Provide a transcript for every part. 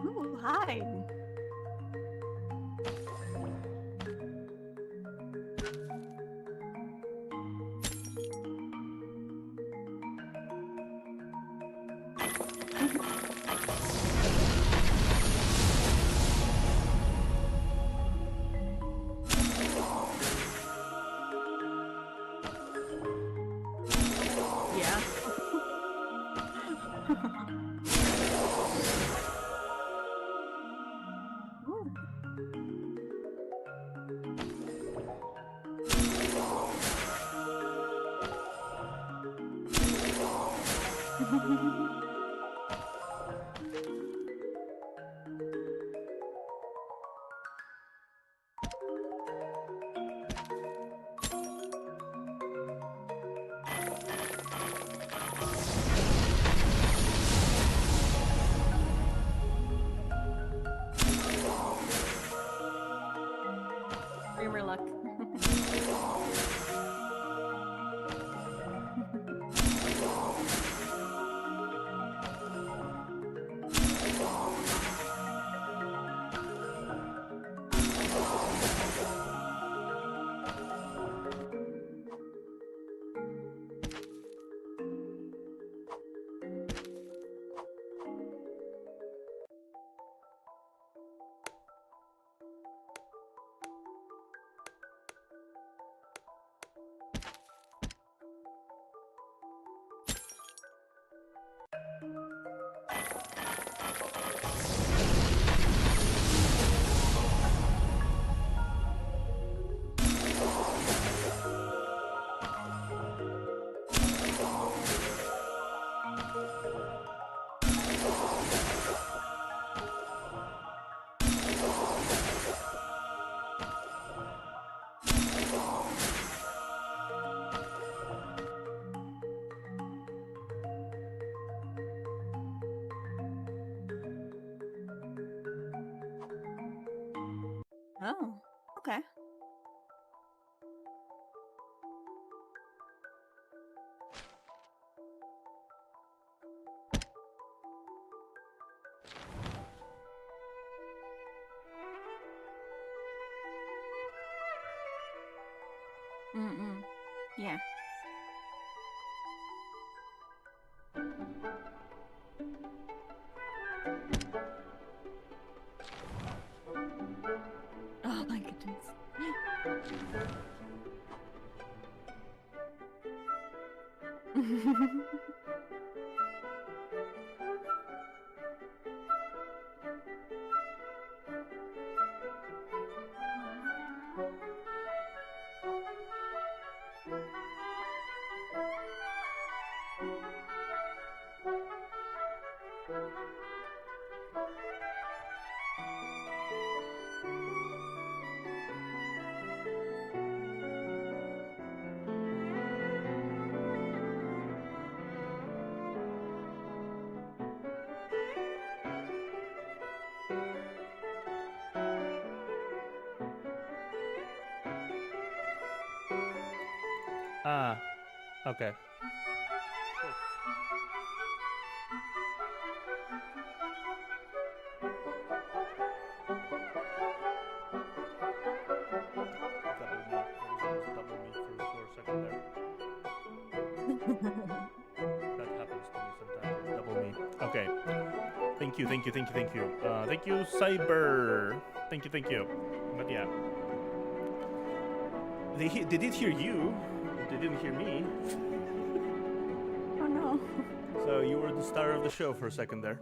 Ooh, hi. Yeah. Ooh. Dreamer luck. Oh, okay. Mm-mm. Yeah. Oh my goodness. Ah, okay. Double me. There was almost double me for a second there. That happens to me sometimes. It's double me. Okay. Thank you. Thank you. Cyber. Thank you. But yeah. They did hear you. They didn't hear me. Oh no. So you were the star of the show for a second there.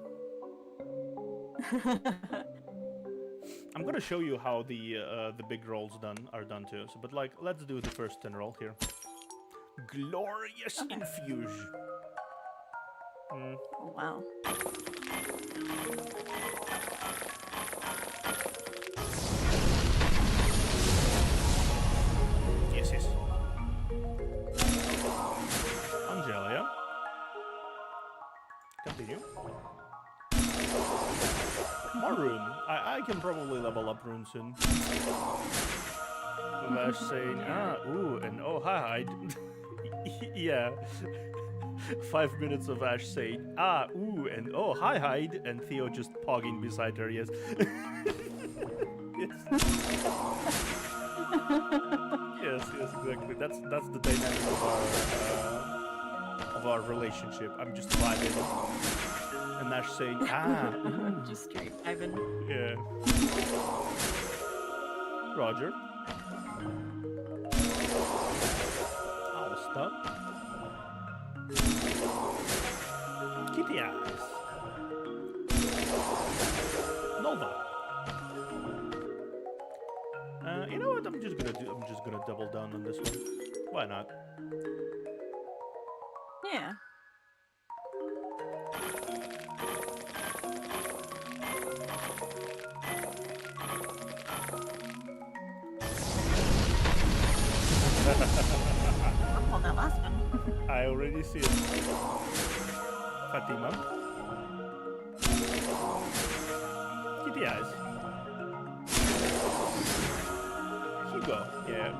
I'm gonna show you how the big rolls are done too. So, but like, let's do the first 10 roll here. Glorious infusion. Oh, wow. Yes, yes. Angelia. Continue. More rune. I can probably level up rune soon. Vash saying, ooh, and oh, hi. Yeah. 5 minutes of Ash saying, ooh, and oh, hi, hide, and Theo just pogging beside her, yes. Yes. Yes, exactly. That's the dynamic of our relationship. I'm just vibing, and Ash saying, ooh. Just straight vibing. Yeah. Roger. Alsta. Kitty eyes. Nova. You know what? I'm just gonna double down on this one. Why not? Yeah. Up on that last one. I already see it. Fatima. Kitty eyes. Hugo. Yeah.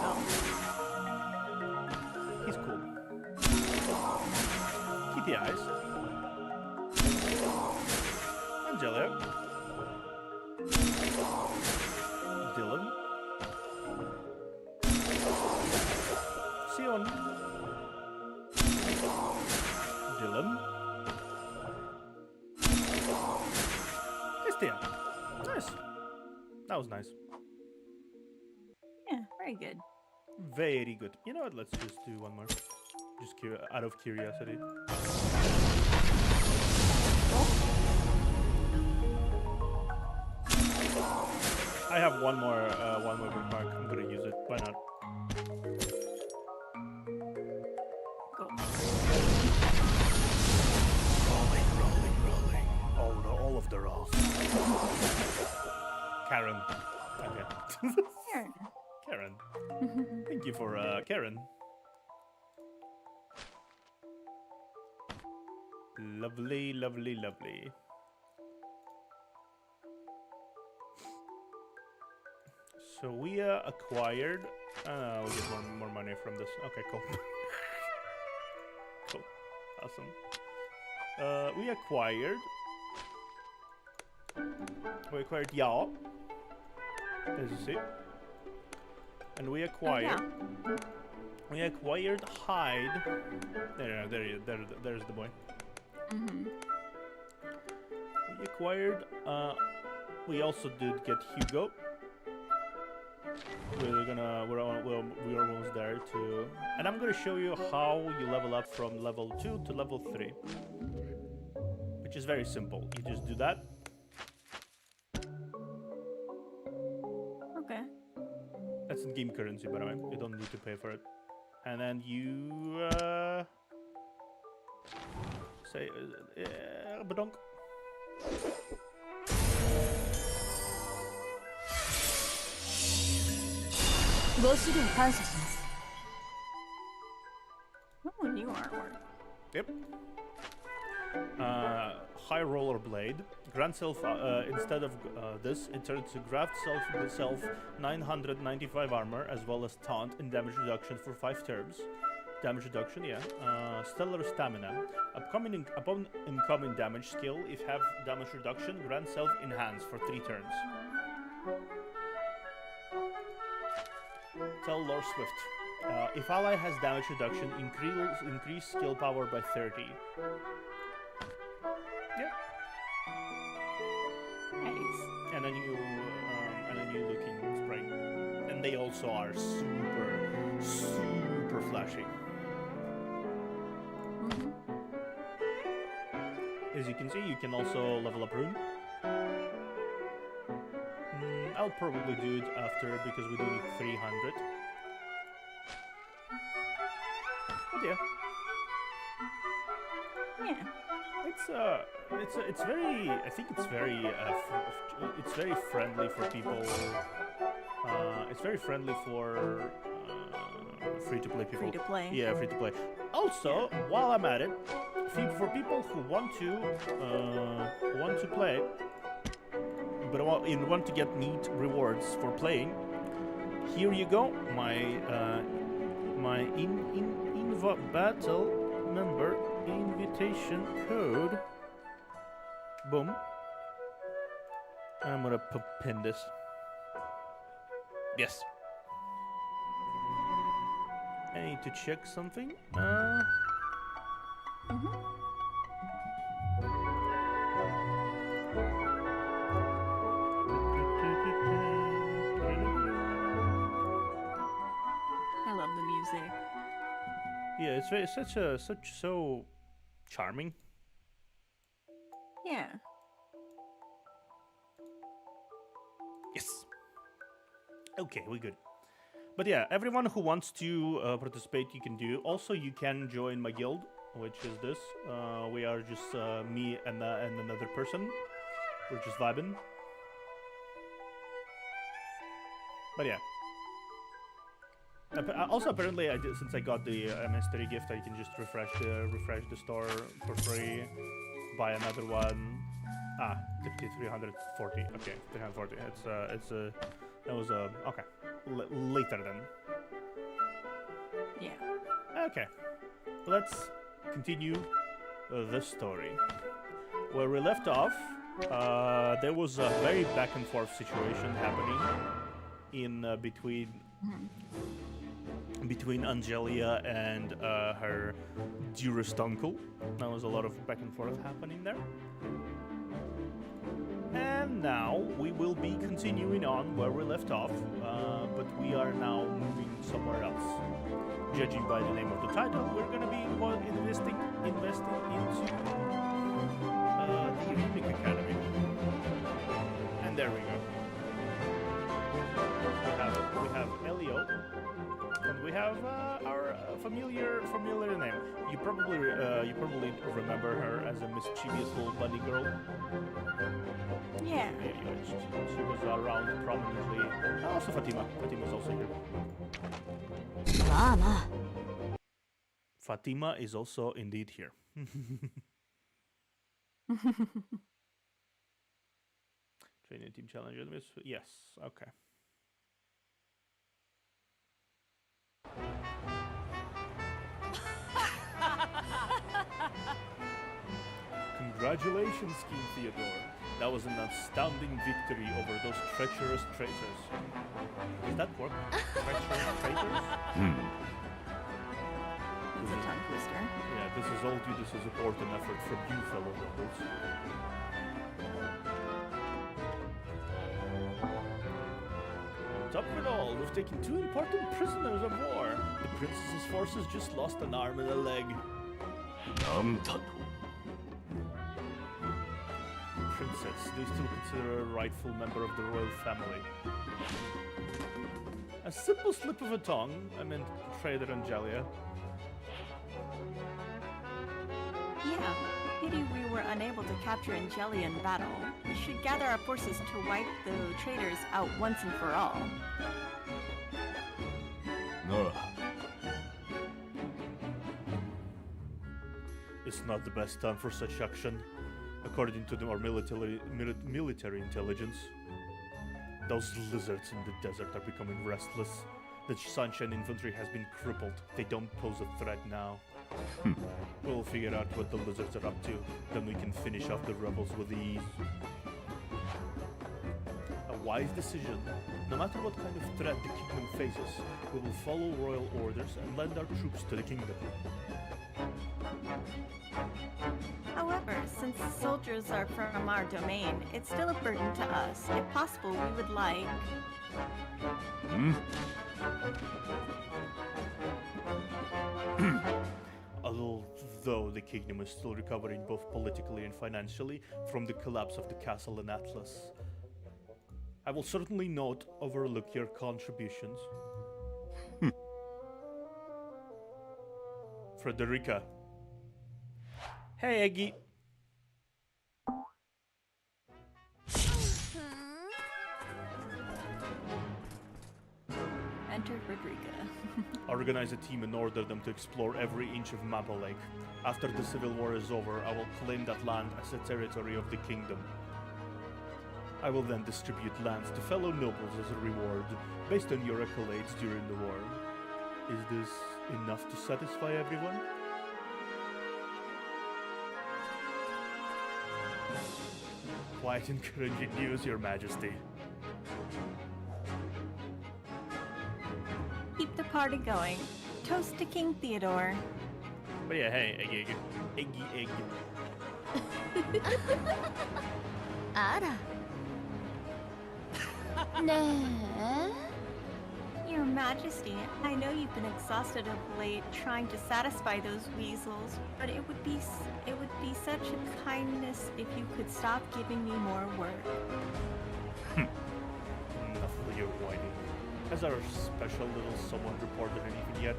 Oh. He's cool. Kitty eyes. Angelia. Dylan. Sion. Dylan. Christian. Nice. That was nice. Yeah, very good. Very good. You know what? Let's just do one more. Just out of curiosity. I have one more bookmark. I'm gonna use it. Why not? Go. Rolling. All of the rolls. Karen. Okay. Here. Karen. Thank you for Karen. Lovely. So we acquired. We'll get more money from this. Okay, cool. Cool. Awesome. We acquired Yao, as you see, and we acquired Hyde. There's the boy. We acquired. We also did get Hugo. We're almost there too, and I'm gonna show you how you level up from level 2 to level 3, which is very simple. You just do that. Okay. That's in game currency, by the way. You don't need to pay for it. And then you say badonk. Oh, new artwork. Yep. High roller blade. Grant self instead of this, it turns to graft self 995 armor as well as taunt and damage reduction for 5 turns. Damage reduction, yeah. Stellar stamina. Upon incoming damage skill, if have damage reduction, grant self enhance for 3 turns. Tell Lord Swift. If ally has damage reduction, increase skill power by 30. Yeah. Nice. And then you looking spray. And they also are super flashy. Mhm. As you can see, you can also level up Rune. I'll probably do it after because we do need 300. But yeah. Yeah. It's very. I think it's very. It's very friendly for people. It's very friendly for free-to-play people. Free to play. Yeah, free to play. Also, while I'm at it, for people who want to play, but want to get neat rewards for playing, here you go. My Inva battle member invitation code. Boom. And I'm gonna pin this. Yes. I need to check something. I love the music. Yeah, it's very so charming. Yeah. Yes. Okay, we're good. But yeah, everyone who wants to participate, you can do. Also, you can join my guild, which is this. We are just me and another person. We're just vibing. But yeah. Also, apparently, since I got the mystery gift, I can just refresh the store for free. Buy another one. 340. Okay, 340. That was okay. Later then. Yeah. Okay, let's continue the story. Where we left off, there was a very back and forth situation happening in between Angelia and her dearest uncle. There was a lot of back and forth happening there. And now we will be continuing on where we left off, but we are now moving somewhere else. Judging by the name of the title, we're going to be investing into the Runic Academy. And there we go. We have Elio, and we have our familiar name. You probably remember her as a mischievous little bunny girl. Yeah. She was around prominently. Also Fatima. Fatima's also here. Fatima is also indeed here. Training team challenge. Yes. Okay. Congratulations, King Theodore. That was an astounding victory over those treacherous traitors. Does that work? Treacherous traitors? It's a tongue twister. Yeah, this is all due to support and effort from you, fellow nobles. On top of it all, we've taken 2 important prisoners of war. The princess's forces just lost an arm and a leg. Princess, do you still consider her a rightful member of the royal family? A simple slip of a tongue, I meant Trader Angelia. Yeah. Pity we were unable to capture Angelia in battle. We should gather our forces to wipe the traitors out once and for all. It's not the best time for such action, according to our military intelligence. Those lizards in the desert are becoming restless. The Sunshine Infantry has been crippled. They don't pose a threat now. We'll figure out what the lizards are up to, then we can finish off the rebels with ease. A wise decision. No matter what kind of threat the kingdom faces, we will follow royal orders and lend our troops to the kingdom. However, since since soldiers are from our domain, it's still a burden to us. If possible, we would like... Although the kingdom is still recovering both politically and financially from the collapse of the castle in Atlas, I will certainly not overlook your contributions. Sdorica. Hey, Eggy. Enter Frederica. Organize a team and order them to explore every inch of Mappa Lake. After the civil war is over, I will claim that land as a territory of the kingdom. I will then distribute lands to fellow nobles as a reward, based on your accolades during the war. Is this enough to satisfy everyone? Quite encouraging news, Your Majesty. Keep the party going. Toast to King Theodore. But yeah, hey, Eggy. Ara. Your Majesty, I know you've been exhausted of late trying to satisfy those weasels, but it would be such a kindness if you could stop giving me more work. Enough of your whining. Has our special little someone reported anything yet?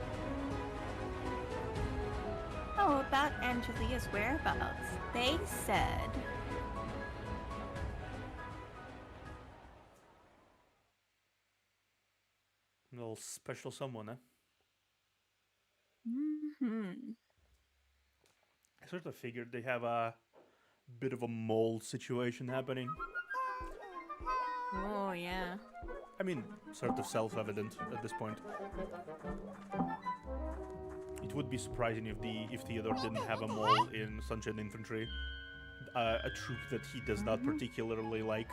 Oh, about Angelia's whereabouts. They said... Little special someone, eh? I sort of figured they have a bit of a mole situation happening. Oh, yeah. I mean, sort of self-evident at this point. It would be surprising if Theodore didn't have a mole in Sunshine Infantry, a troop that he does not particularly like.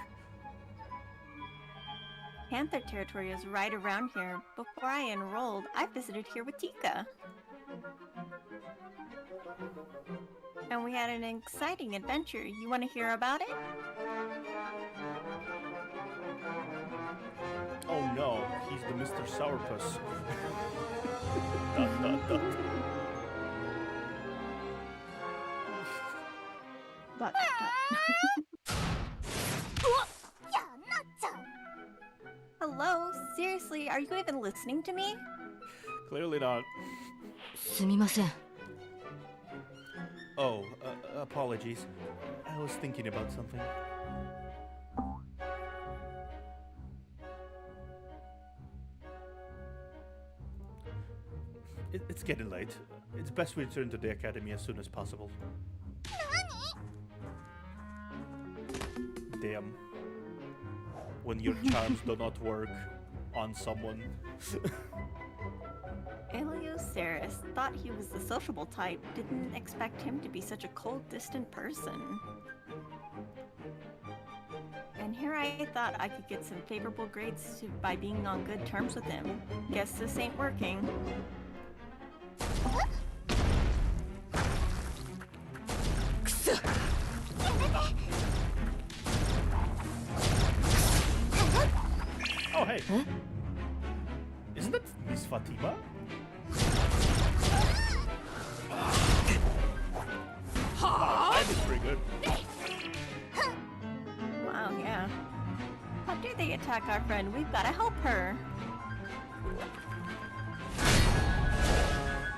Panther territory is right around here. Before I enrolled, I visited here with Tika. And we had an exciting adventure. You want to hear about it? Oh no, he's the Mr. Sourpuss. But, hello? Seriously, are you even listening to me? Clearly not. すみません。 Oh, apologies. I was thinking about something. It's getting late. It's best we return to the academy as soon as possible. Damn. When your charms do not work on someone. Eleucerus thought he was the sociable type, didn't expect him to be such a cold, distant person. And here I thought I could get some favorable grades by being on good terms with him. Guess this ain't working. Oh, hey! Isn't that Miss Fatima? Wow, that is pretty good. Wow, yeah. How dare they attack our friend? We've gotta help her.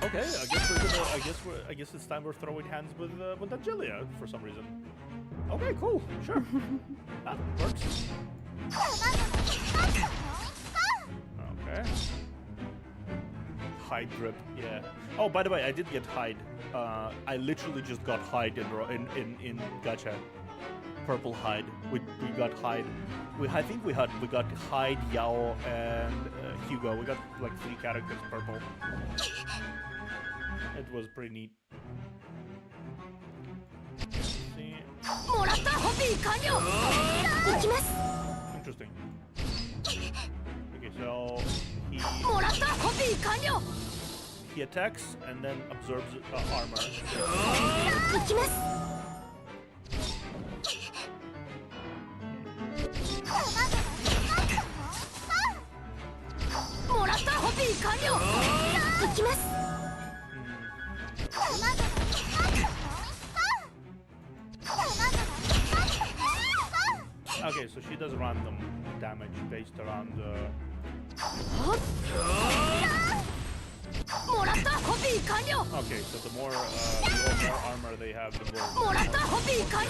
Okay, I guess it's time we're throwing hands with Angelia for some reason. Okay, cool, sure. That works. Okay. Hide drip, yeah. Oh, by the way, I did get hide. I literally just got hide in gacha. Purple hide. We got hide. I think we got hide, Yao, and Hugo. We got like 3 characters purple. It was pretty neat. Let's see. Interesting. Okay, so he attacks and then absorbs armor. もらったコピー完了行きます Okay, so she does random damage based around. もらったコピー完了 Okay, so the more armor they have, the more. もらったコピー完了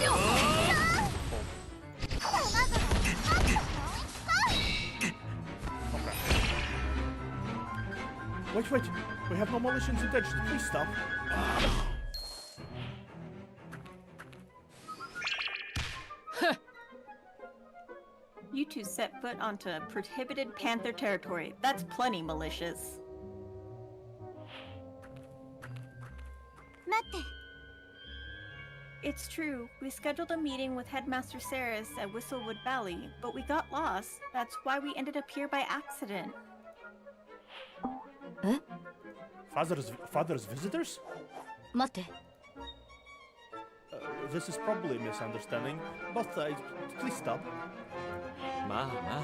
Okay. Wait, we have no malicious intentions. Please stop. You two set foot onto prohibited panther territory. That's plenty malicious. 待って It's true. We scheduled a meeting with Headmaster Saris at Whistlewood Valley, but we got lost. That's why we ended up here by accident. Father's visitors? 待って This is probably a misunderstanding. Both sides, please stop. まあまあ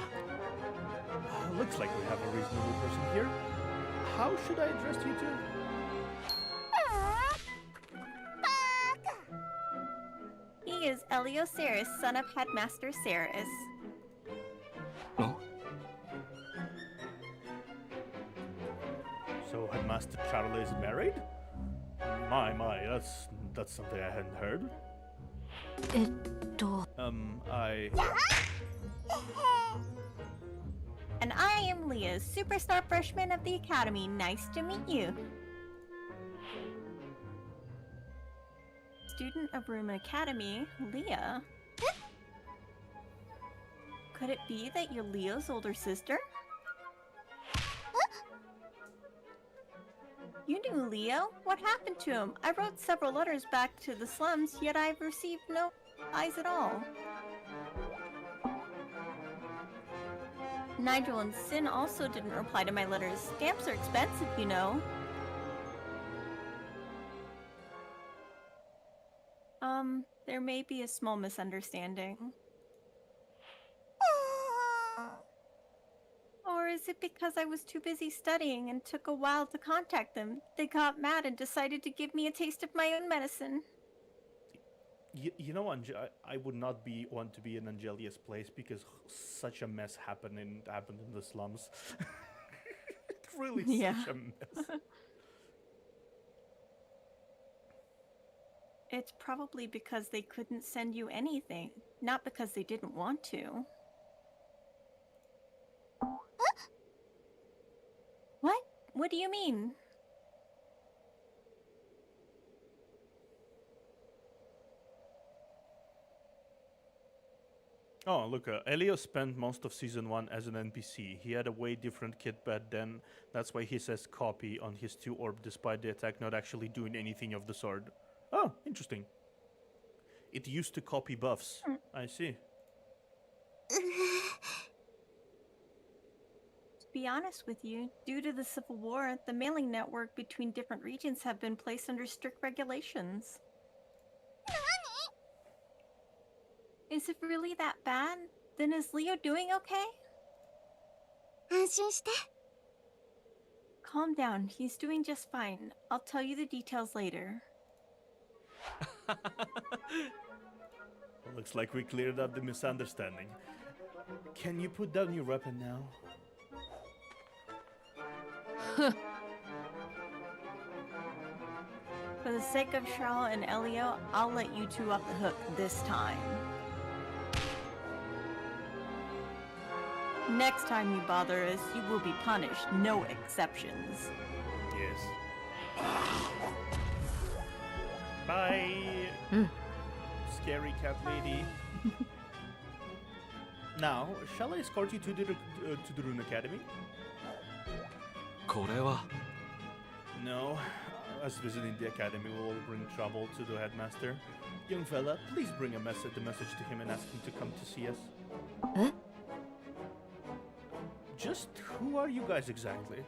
Looks like we have a reasonable person here. How should I address you two? He is Elio Saris, son of Headmaster Saris. お So Headmaster Charlie is married? My, that's something I hadn't heard. えっと And I am Leah, superstar freshman of the Academy. Nice to meet you. Student of Room Academy, Leah? Could it be that you're Leo's older sister? You knew Leo? What happened to him? I wrote several letters back to the slums, yet I've received no replies at all. Nigel and Sin also didn't reply to my letters. Stamps are expensive, you know. There may be a small misunderstanding. Or is it because I was too busy studying and took a while to contact them? They got mad and decided to give me a taste of my own medicine. you know, I would not want to be in Angelia's place because such a mess happened in the slums. It's really such a mess. It's probably because they couldn't send you anything, not because they didn't want to. What? What do you mean? Oh, look, Elio spent most of Season 1 as an NPC. He had a way different kit back then. That's why he says copy on his 2 orb despite the attack not actually doing anything of the sort. Oh, interesting. It used to copy buffs. I see. To be honest with you, due to the Civil War, the mailing network between different regions have been placed under strict regulations. Is it really that bad? Then is Leo doing okay? 安心して Calm down, he's doing just fine. I'll tell you the details later. Looks like we cleared up the misunderstanding. Can you put down your weapon now? For the sake of Ashral and Elio, I'll let you two off the hook this time. Next time you bother us, you will be punished. No exceptions. Yes. Bye! Scary cat lady. Now, shall I escort you to the Rune Academy? これは No. Us visiting the academy will bring trouble to the headmaster. Young fella, please bring the message to him and ask him to come to see us. え Just who are you guys exactly?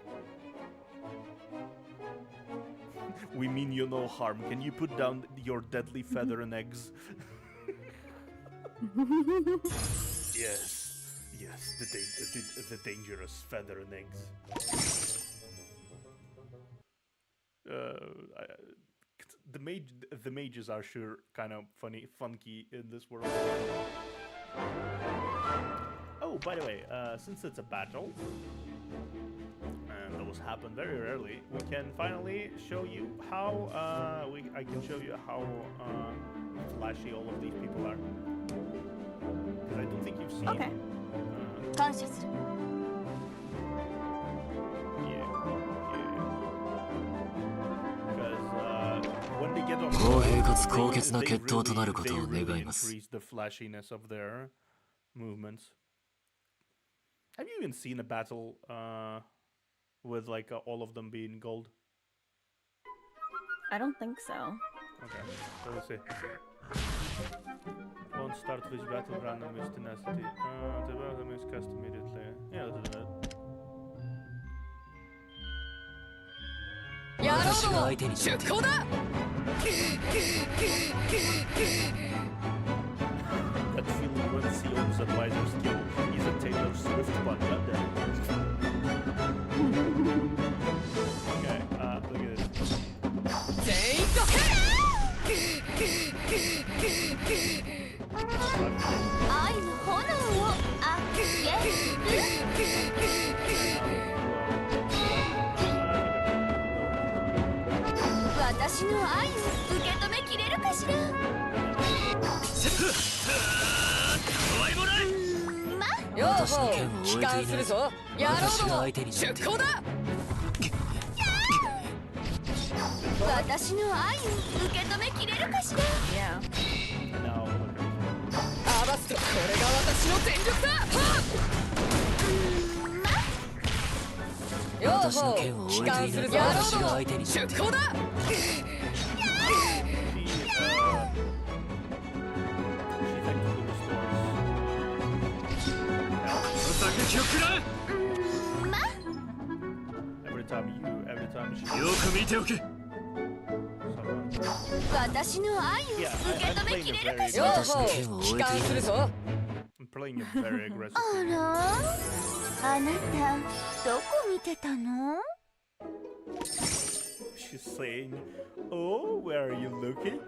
We mean you no harm. Can you put down your deadly feather and eggs? Yes. Yes, the dangerous feather and eggs. The mages are sure kind of funky in this world. Oh, by the way, since it's a battle, and those happen very rarely, we can finally show you how I can show you how flashy all of these people are. Because I don't think you've seen. Okay. 感謝する When they get on 公平かつ高潔な they 決闘となる really- ことを they 願 really います increase the flashiness of their movements. Have you even seen a battle with like all of them being gold? I don't think so. Okay, so let's see. Won't start which battle random is tenacity. The random is cast immediately. Yeah, let's do that. やろう私がども相手になって出航だ That feeling when Sion's advisor skill is a Taylor Swift one. Goddamn. Okay, look at this. 全員どけ愛の炎をあげる私の愛を受け止めきれるかしらよう私のほう剣を終えてい帰還すないるぞやろう私どもが相手になって出航だ私の愛を受け止めきれるかしら Yeah. Now, look at アバストこれが私の全力だよう私のほ剣をう終えていない帰還するぞやろう私どもが相手になって出航だ She's every time she よく見ておけ someone. 私の愛を Yeah, 受け止めきれるかしよらう私の剣を終えていない帰還するぞ I'm playing it very aggressive. あらあなたどこ見てたの She's saying, "Oh, where are you looking?"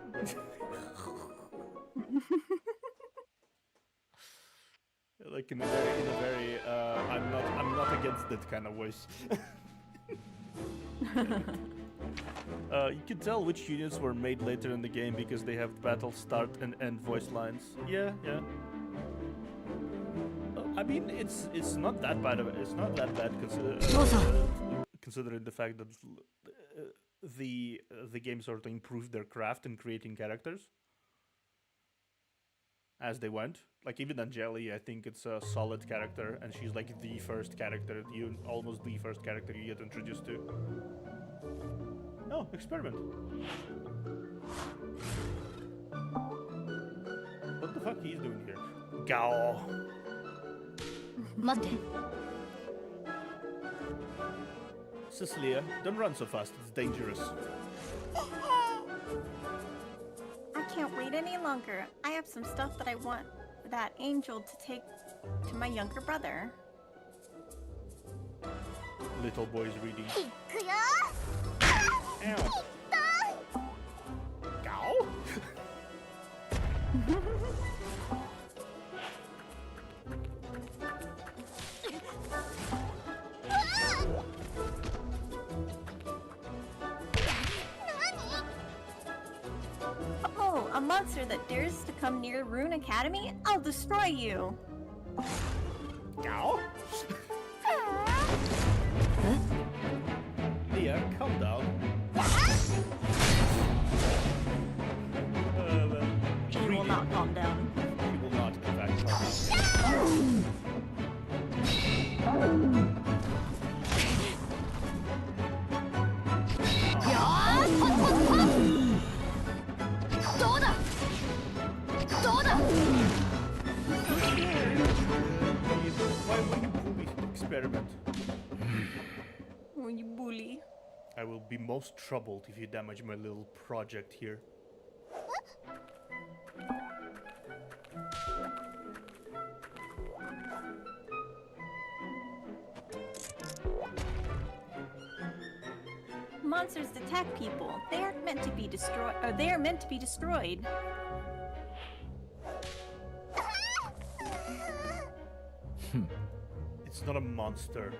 Like in a very, I'm not against that kind of voice. You can tell which units were made later in the game because they have battle start and end voice lines. Yeah. I mean, it's not that bad. It's not that bad considering the fact that the game sort of improved their craft in creating characters as they went. Like even Angeli, I think it's a solid character, and she's like the first character almost the first character you get introduced to. Oh, experiment. What the fuck he's doing here? Gao. 待って Cecilia, don't run so fast. It's dangerous. I can't wait any longer. I have some stuff that I want that angel to take to my younger brother. Little boy's reading. いくよ Ow. Gao? Oh, a monster that dares to come near Rune Academy? I'll destroy you! Gao? Leah, calm down. She will not calm down. He will not, in fact, calm down. Why would you bully experiment? Oh, you bully. I will be most troubled if you damage my little project here. monsters attack people. They aren't meant to be destroyed. Or they are meant to be destroyed. It's not a monster.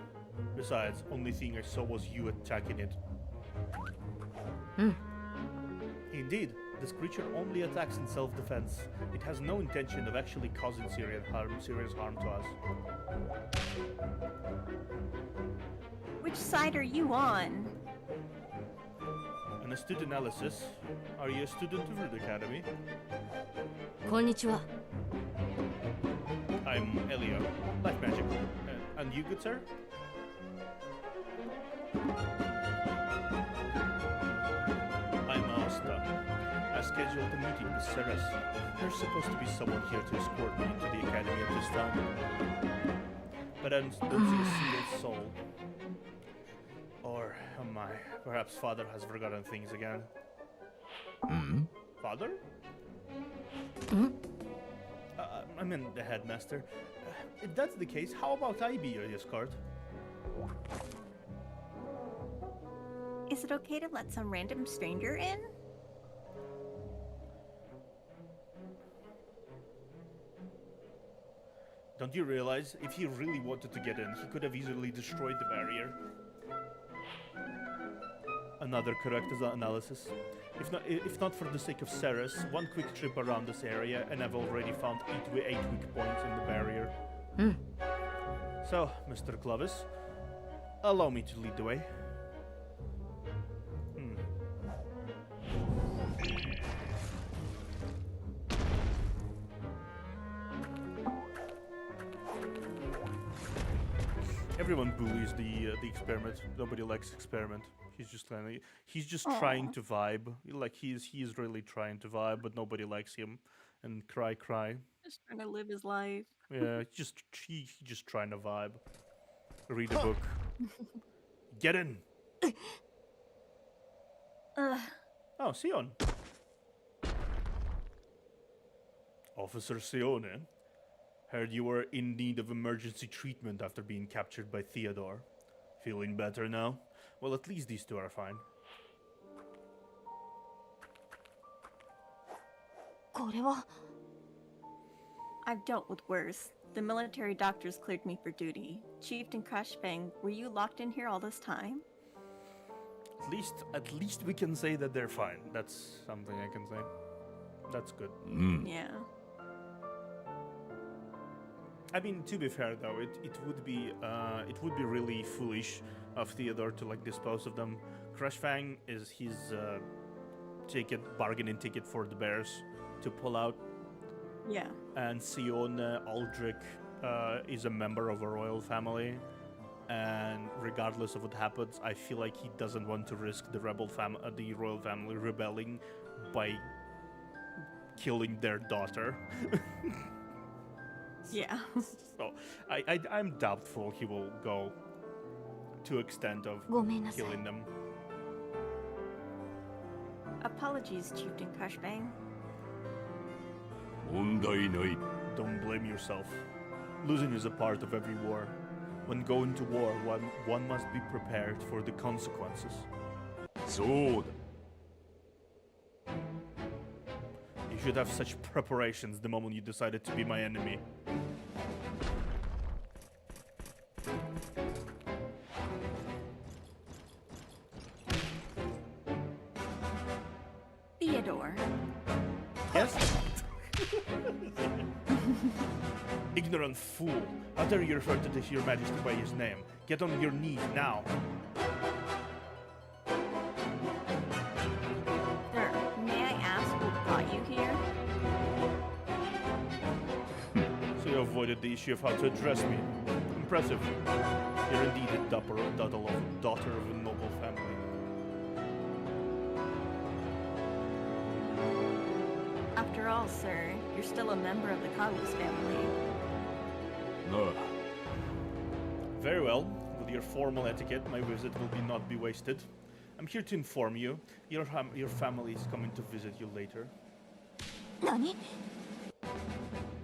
Besides, only thing I saw was you attacking it. Indeed, this creature only attacks in self-defense. It has no intention of actually causing serious harm to us. Which side are you on? An astute analysis. Are you a student of Root Academy? こんにちは。 I'm Elio. Life magic. And you, good sir? I'm Asta. I scheduled a meeting with Ceres. There's supposed to be someone here to escort me into the academy at this time. But I don't see a single soul. Or, oh my, perhaps Father has forgotten things again. Father? I mean the headmaster. If that's the case, how about I be your escort? Is it okay to let some random stranger in? Don't you realize, if he really wanted to get in, he could have easily destroyed the barrier? Another correct analysis. If not for the sake of Ceres, one quick trip around this area and I've already found 8 weak points in the barrier. So, Mr. Clovis, allow me to lead the way. Everyone bullies the experiment. Nobody likes experiment. He's just trying to vibe. Like he's really trying to vibe, but nobody likes him. And cry. Just trying to live his life. Yeah, he's just trying to vibe. Read a book. Get in. Oh, Sion. Officer Sione. Heard you were in need of emergency treatment after being captured by Theodore. Feeling better now? Well, at least these two are fine. これは I've dealt with worse. The military doctors cleared me for duty. Chieftain Crushbang, were you locked in here all this time? At least we can say that they're fine. That's something I can say. That's good. Yeah. I mean, to be fair though, it would be really foolish of Theodore to like dispose of them. Crushfang is his bargaining ticket for the bears to pull out. Yeah. And Sion Aldrich is a member of a royal family, and regardless of what happens, I feel like he doesn't want to risk the royal family rebelling by killing their daughter. Yeah. So I'm doubtful he will go to extent of ごめんなさい。 killing them. Apologies, Chieftain Crushbang. 問題ない。 Don't blame yourself. Losing is a part of every war. When going to war, one must be prepared for the consequences. そうだ。 You should have such preparations the moment you decided to be my enemy. Theodore. Yes? Ignorant fool. How dare you refer to Your Majesty by his name? Get on your knees now. Sir, may I ask what brought you here? So you avoided the issue of how to address me. Impressive. You're indeed a daughter of a noble family. After all, sir, you're still a member of the Carlos family. なあ。 Very well. With your formal etiquette, my visit will not be wasted. I'm here to inform you. Your family is coming to visit you later. 何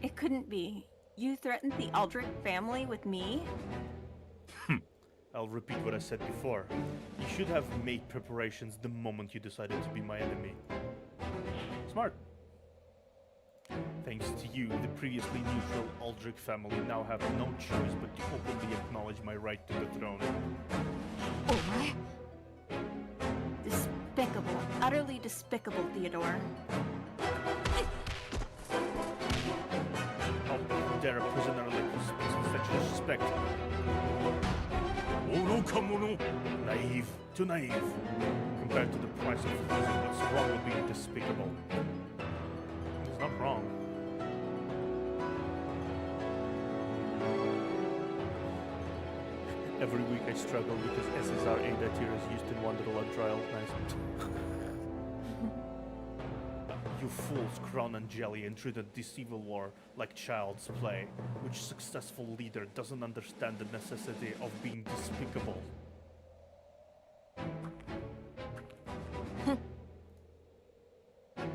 It couldn't be. You threatened the Aldrich family with me? I'll repeat what I said before. You should have made preparations the moment you decided to be my enemy. Smart. Thanks to you, the previously neutral Aldrich family now have no choice but to openly acknowledge my right to the throne. お前 Despicable. Utterly despicable, Theodore. How dare a prisoner like you speak with such disrespect? 愚か者 Naive. Too naive. Compared to the price of losing, what's wrong with being despicable? It's not wrong. Every week I struggle because SSR Ada tier is used in Wonderland trial. Nice. You fools, Crown and Jelly, entreated this civil war like child's play. Which successful leader doesn't understand the necessity of being despicable?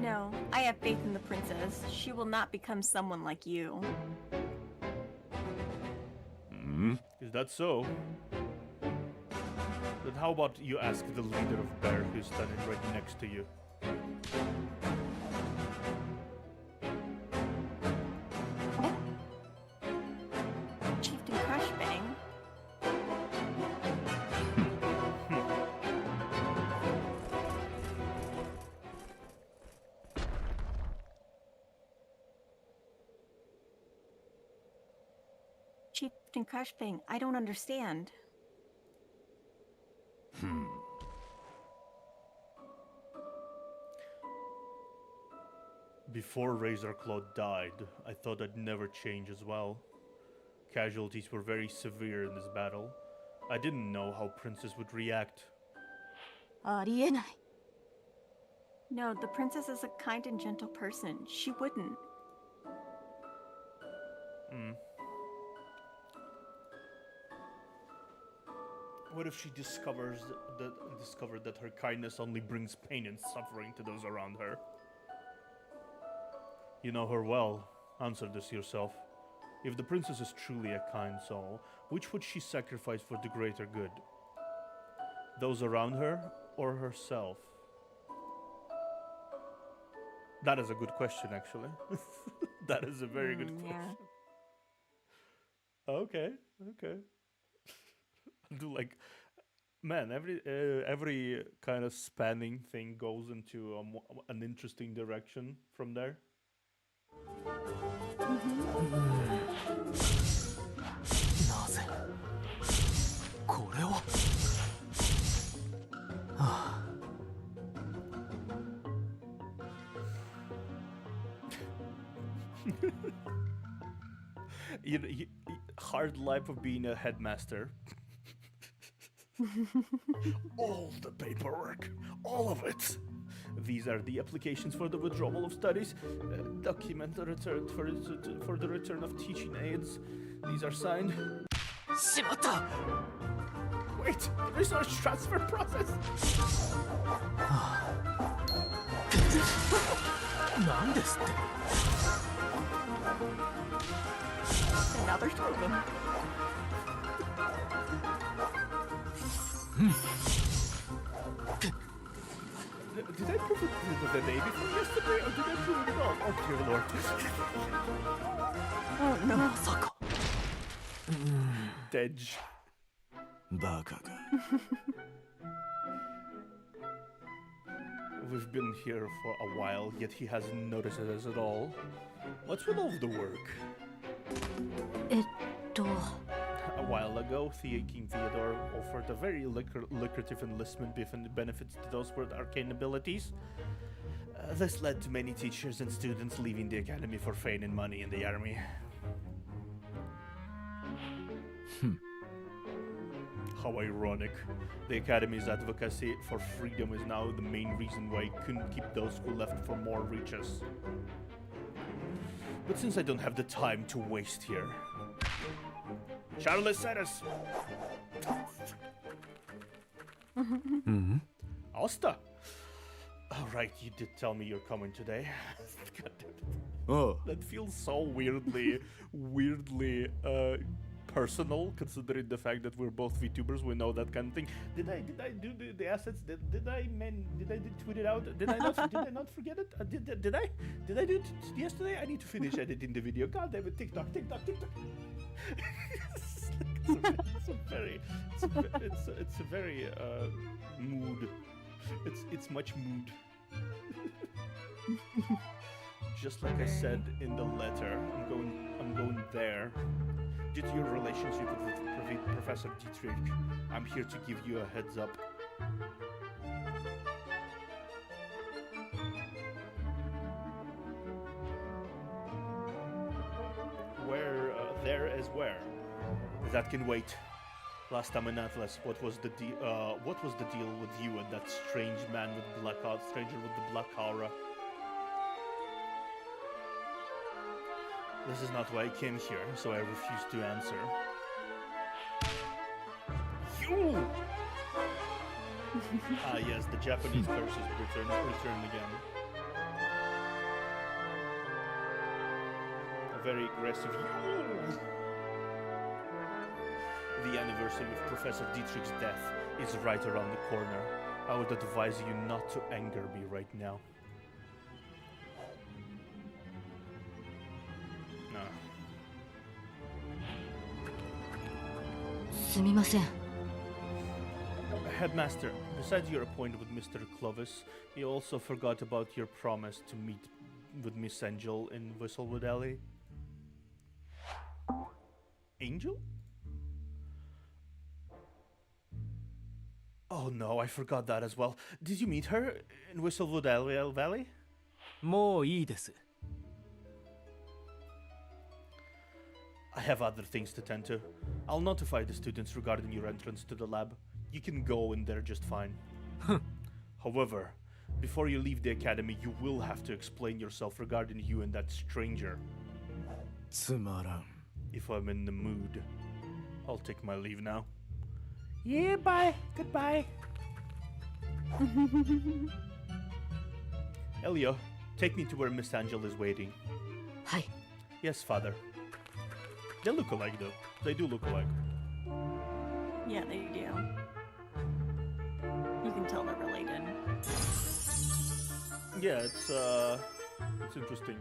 No, I have faith in the princess. She will not become someone like you. Is that so? Then how about you ask the leader of Bear who's standing right next to you? Chieftain Crushbang. Chieftain Crushbang, I don't understand. Before Razorclaw died, I thought I'd never change as well. Casualties were very severe in this battle. I didn't know how Princess would react. ありえない No, the princess is a kind and gentle person. She wouldn't. What if she discovered that her kindness only brings pain and suffering to those around her? You know her well. Answer this yourself. If the princess is truly a kind soul, which would she sacrifice for the greater good? Those around her or herself? That is a good question, actually. That is a very good question. Yeah. Okay. Do like, man, every kind of spanning thing goes into an interesting direction from there. なぜこれをあ Hard life of being a headmaster. All the paperwork, all of it. These are the applications for the withdrawal of studies. Document the return for the return of teaching aids. These are signed. しまった Wait, the research transfer process. なんですって And now there's two of them. Did I prove it the day before yesterday, or did I prove it at all? Oh dear lord. Oh no. まさか Dedge. バカが We've been here for a while, yet he hasn't noticed us at all. What's with all the work? えっと A while ago, King Theodore offered a very lucrative enlistment benefits to those with arcane abilities. This led to many teachers and students leaving the academy for fame and money in the army. How ironic. The academy's advocacy for freedom is now the main reason why I couldn't keep those who left for more riches. But since I don't have the time to waste here... Charles Ceres! Asta! Alright, you did tell me you're coming today. God damn it. Oh. That feels so weirdly personal, considering the fact that we're both VTubers. We know that kind of thing. Did I do the assets? Did I tweet it out? Did I not forget it? Did I do it yesterday? I need to finish editing the video. God damn it! TikTok. It's a very mood. It's much mood. Just like I said in the letter, I'm going there. Due to your relationship with Professor Dietrich, I'm here to give you a heads up. Where there is where. That can wait. Last time in Atlas, what was the deal with you and that strange man with stranger with the black aura? This is not why I came here, so I refuse to answer. You! Ah yes, the Japanese curses return again. A very aggressive you! The anniversary of Professor Dietrich's death is right around the corner. I would advise you not to anger me right now. No. すみません。 Headmaster, besides your appointment with Mr. Clovis, you also forgot about your promise to meet with Miss Angel in Whistlewood Alley. Angel? Oh no, I forgot that as well. Did you meet her in Whistlewood Valley? もういいです。 I have other things to tend to. I'll notify the students regarding your entrance to the lab. You can go in there just fine. However, before you leave the academy, you will have to explain yourself regarding you and that stranger. つまらん。 If I'm in the mood, I'll take my leave now. Yeah, bye. Goodbye. Elio, take me to where Miss Angel is waiting. はい。 Yes, father. They look alike, though. They do look alike. Yeah, they do. You can tell they're related. Yeah, it's interesting.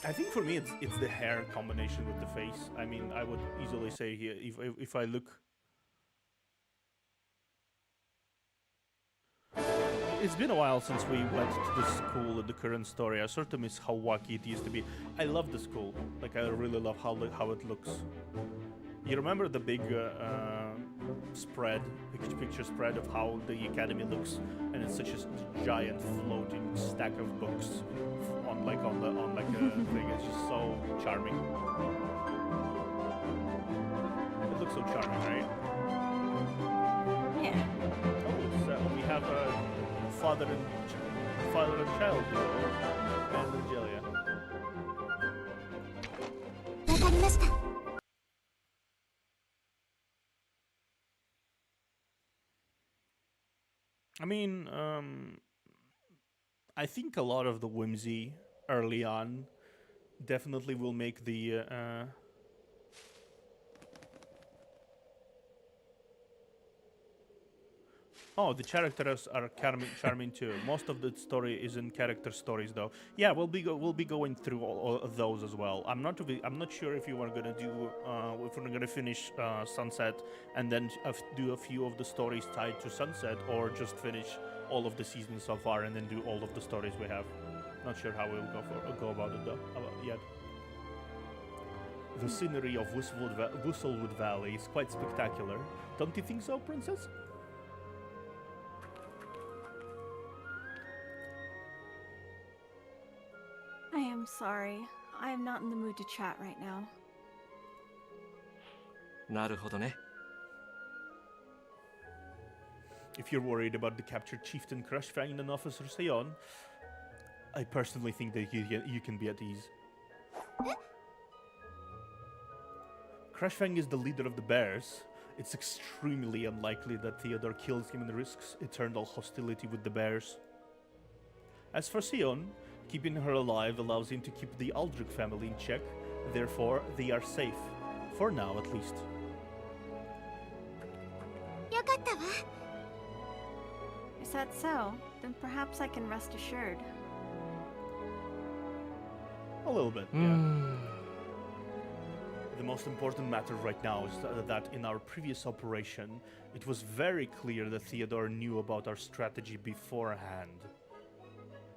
I think for me, it's the hair combination with the face. I mean, I would easily say here, if I look. It's been a while since we went to the school in the current story. I sort of miss how wacky it used to be. I love the school. Like, I really love how it looks. You remember the big picture spread of how the academy looks, and it's such a giant floating stack of books on a thing. It's just so charming. It looks so charming, right? Yeah. Oh, so we have a father and child duo, and Angelia. わかりました。 I mean, I think a lot of the whimsy early on definitely will make the Oh, the characters are charming too. Most of the story is in character stories, though. Yeah, we'll be going through all of those as well. I'm not sure if you are gonna do if we're gonna finish Sunset and then do a few of the stories tied to Sunset, or just finish all of the seasons so far and then do all of the stories we have. Not sure how we'll go about it though yet. The scenery of Whistlewood Valley is quite spectacular. Don't you think so, Princess? I am sorry. I am not in the mood to chat right now. なるほどね。 If you're worried about the captured chieftain Crushfang and Officer Seon, I personally think that you can be at ease. Crushfang is the leader of the bears. It's extremely unlikely that Theodore kills him and risks eternal hostility with the bears. As for Seon, keeping her alive allows him to keep the Aldrich family in check, therefore they are safe. For now, at least. よかったわ。 Is that so? Then perhaps I can rest assured. A little bit, うー yeah. ん The most important matter right now is that in our previous operation, it was very clear that Theodore knew about our strategy beforehand.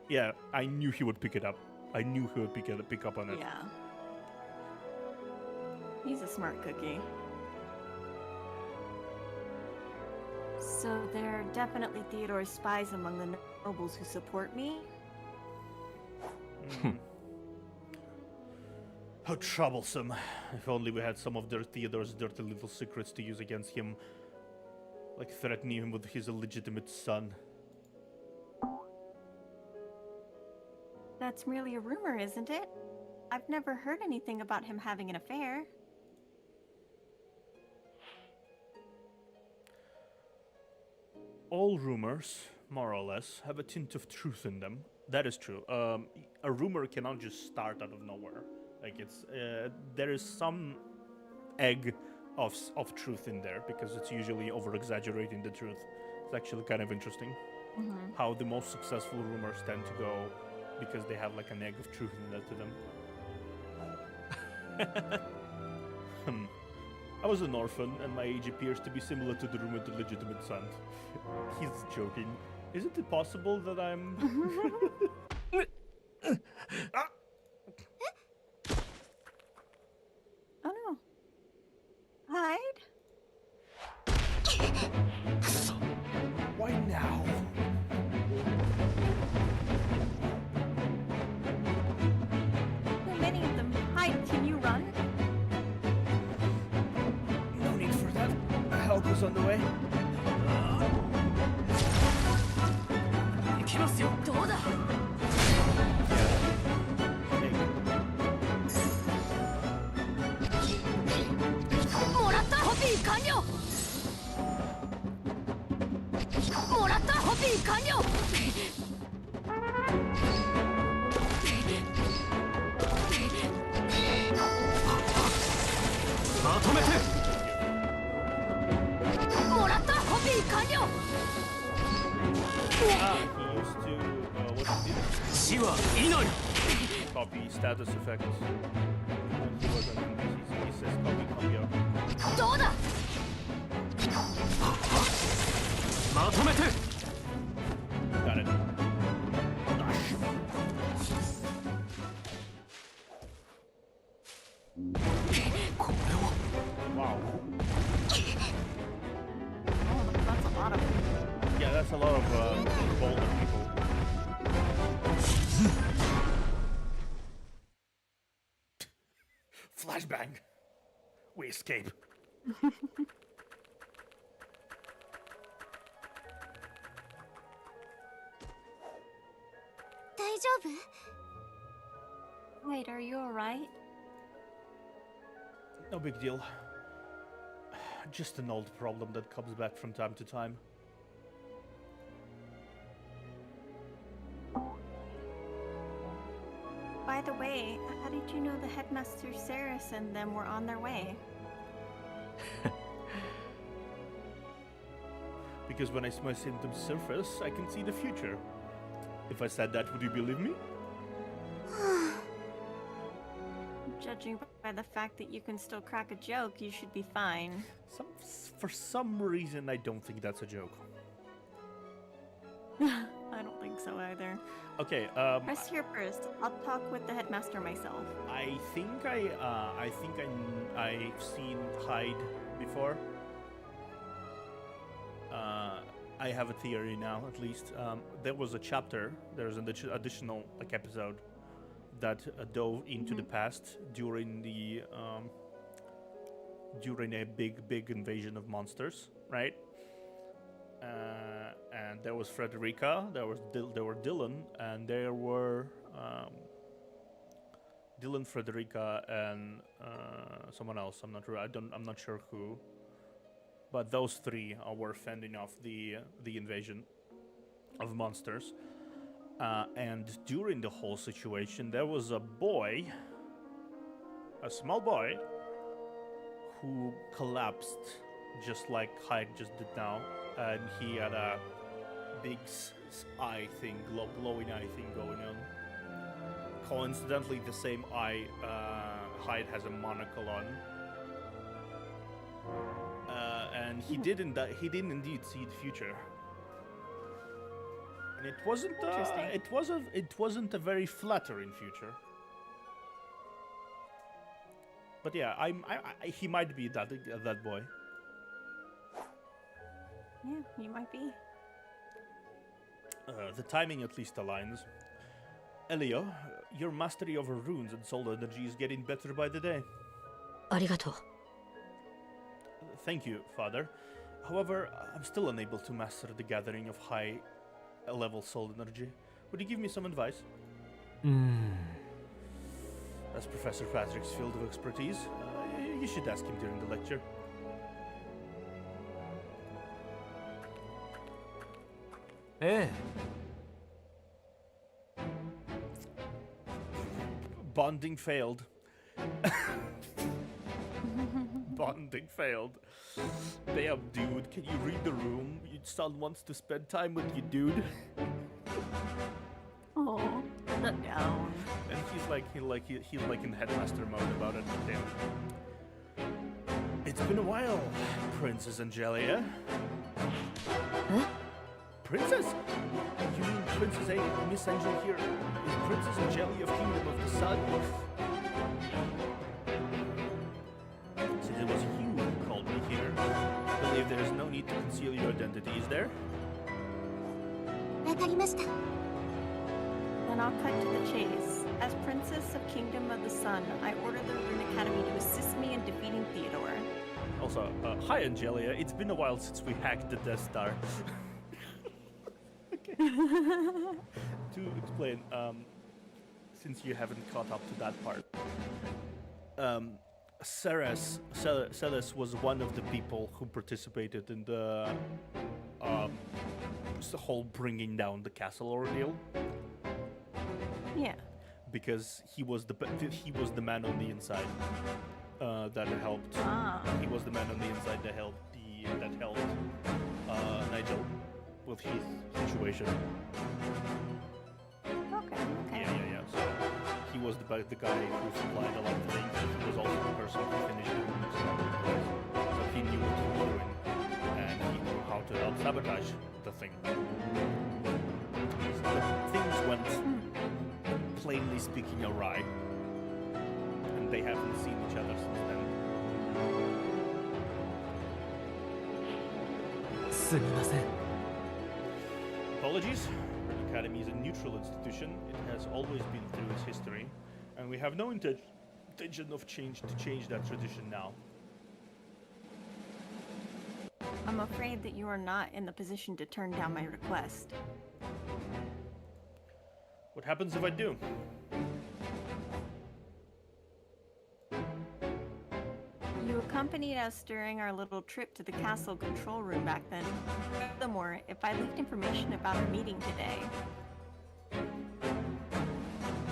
Yeah, I knew he would pick it up. I knew he would pick up on it. Yeah. He's a smart cookie. So there are definitely Theodore's spies among the nobles who support me? Mm. How troublesome. If only we had some of Theodore's dirty little secrets to use against him. Like threatening him with his illegitimate son. That's merely a rumor, isn't it? I've never heard anything about him having an affair. All rumors, more or less, have a tint of truth in them. That is true. A rumor cannot just start out of nowhere. Like it's there is some egg of truth in there because it's usually over-exaggerating the truth. It's actually kind of interesting how the most successful rumors tend to go because they have like an egg of truth in that to them. I was an orphan, and my age appears to be similar to the rumored illegitimate son. He's joking. Isn't it possible that I'm... Ah! Oh no. Hide? Why now? Too many of them. Hide, can you run? No need for that. Help is on the way. 行きますよどうだ。 Hey, もらったコピー完了。もらったコピー完了。まとめてもらったコピー完了。 he used to, what he did? 死はいない Copy status effects. When he was an NPC, he says copy out. どうだ。まとめて Got it. Wow. Oh, that's a lot of them. Yeah, that's a lot of bolder people. Flashbang. We escape. 大丈夫？ Wait, are you alright? No big deal. Just an old problem that comes back from time to time. By the way, how did you know the headmaster Saris and them were on their way? Because when my symptoms surface, I can see the future. If I said that, would you believe me? Judging by the fact that you can still crack a joke, you should be fine. For some reason, I don't think that's a joke. I don't think so either. Okay, Rest here first. I'll talk with the headmaster myself. I think I've seen Hyde before. I have a theory now, at least. There was a chapter. There's an additional episode that dove into the past during a big invasion of monsters, right? And there was Frederica, there were Dylan, and there were Dylan, Frederica, and someone else. I'm not sure who. But those three were fending off the invasion of monsters. And during the whole situation, there was a boy, a small boy, who collapsed just like Hyde just did now, and he had a big eye thing, glowing eye thing going on. Coincidentally, the same eye Hyde has a monocle on. And he didn't indeed see the future. And it wasn't a very flattering future. But yeah, he might be that boy. Yeah, you might be. The timing at least aligns. Elio, your mastery over runes and soul energy is getting better by the day. ありがとう。 Thank you, Father. However, I'm still unable to master the gathering of high-level soul energy. Would you give me some advice? That's Professor Patrick's field of expertise. You should ask him during the lecture. Bonding failed. Bonding failed. Damn, dude, can you read the room? Your son wants to spend time with you, dude. Oh, look down. And he's like in headmaster mode about it. Damn. It's been a while, Princess Angelia. Huh? Princess? You mean Princess Miss Angel here is Princess Angelia of Kingdom of the Sun? Since it was you who called me here, I believe there is no need to conceal your identity, is there? わかりました。 Then I'll cut to the chase. As Princess of Kingdom of the Sun, I order the Rune Academy to assist me in defeating Theodore. Also, hi Angelia, it's been a while since we hacked the Death Star. Okay. To explain, since you haven't caught up to that part, Ceres was one of the people who participated in the whole bringing down the castle ordeal. Yeah. Because he was the man on the inside that helped. Ah. He was the man on the inside that helped Nigel with his situation. Okay. Yeah. So he was the guy who supplied a lot of things. He was also the person who finished the room. So he knew what he was doing, and he knew how to help sabotage the thing. So things went, plainly speaking, awry, and they haven't seen each other since then. すみません。 Apologies. The Academy is a neutral institution. It has always been through its history, and we have no intention of change that tradition now. I'm afraid that you are not in the position to turn down my request. What happens if I do? You accompanied us during our little trip to the castle control room back then. Furthermore, if I leaked information about our meeting today,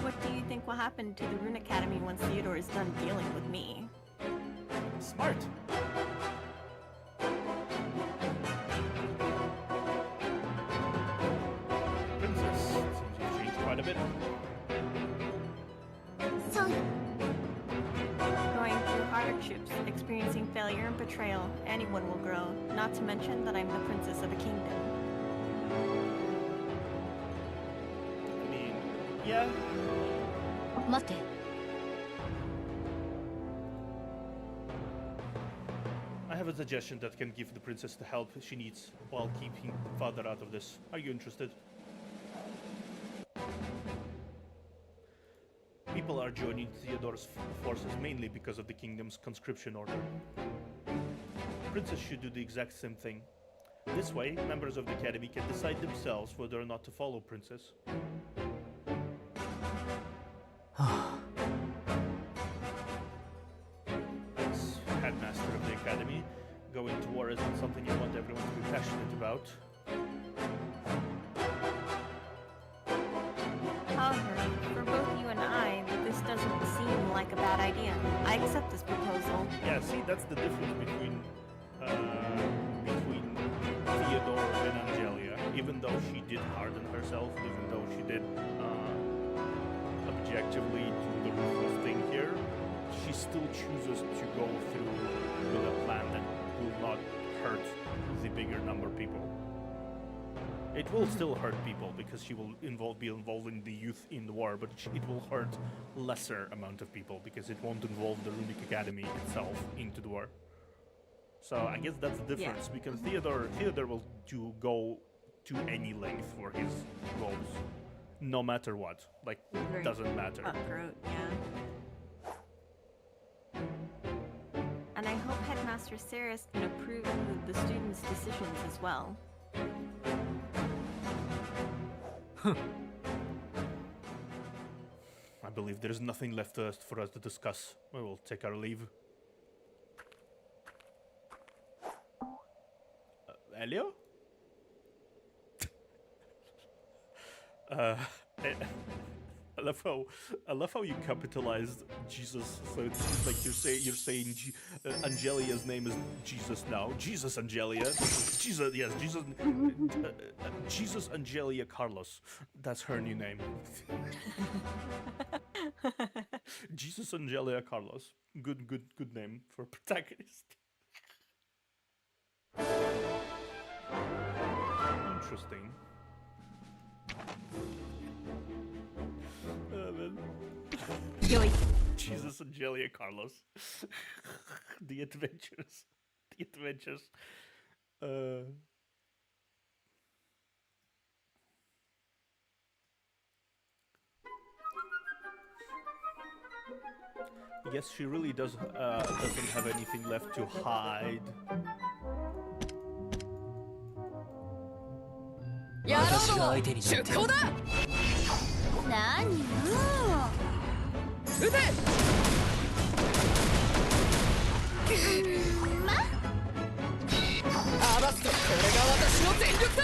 what do you think will happen to the Rune Academy once Theodore is done dealing with me? Smart. Princess, seems you've changed quite a bit. そうよ。 Going through hardships, experiencing failure and betrayal, anyone will grow, not to mention that I'm the princess of a kingdom. I mean, yeah. 待って。 I have a suggestion that can give the princess the help she needs while keeping father out of this. Are you interested? People are joining Theodore's forces mainly because of the kingdom's conscription order. Princess should do the exact same thing. This way, members of the academy can decide themselves whether or not to follow Princess. As headmaster of the academy, going to war isn't something you want everyone to be passionate about. However, for both you and I, this doesn't seem like a bad idea. I accept this proposal. Yes, see, that's the difference between Theodore and Angelia. Even though she did harden herself, even though she did objectively do the ruthless thing here, she still chooses to go through with a plan that will not hurt the bigger number of people. It will still hurt people because she will be involving the youth in the war, but it will hurt lesser amount of people because it won't involve the Runic Academy itself into the war. So I guess that's the difference, because Theodore will go to any length for his goals, no matter what. Like, Very doesn't matter. cutthroat, yeah. And I hope Headmaster Saris can approve the students' decisions as well. I believe there is nothing left for us to discuss. We will take our leave. Elio? I love how you capitalized Jesus. So it's like you're saying Angelia's name is Jesus now. Jesus Angelia. Jesus, yes, Jesus Angelia Carlos. That's her new name. Jesus Angelia Carlos. Good name for a protagonist. Interesting. Man. Jesus Angelia Carlos. The adventures. Yes, she really doesn't have anything left to hide. 私が相手になって出航だ。何よ。撃て。アバスト、これが私の全力だ。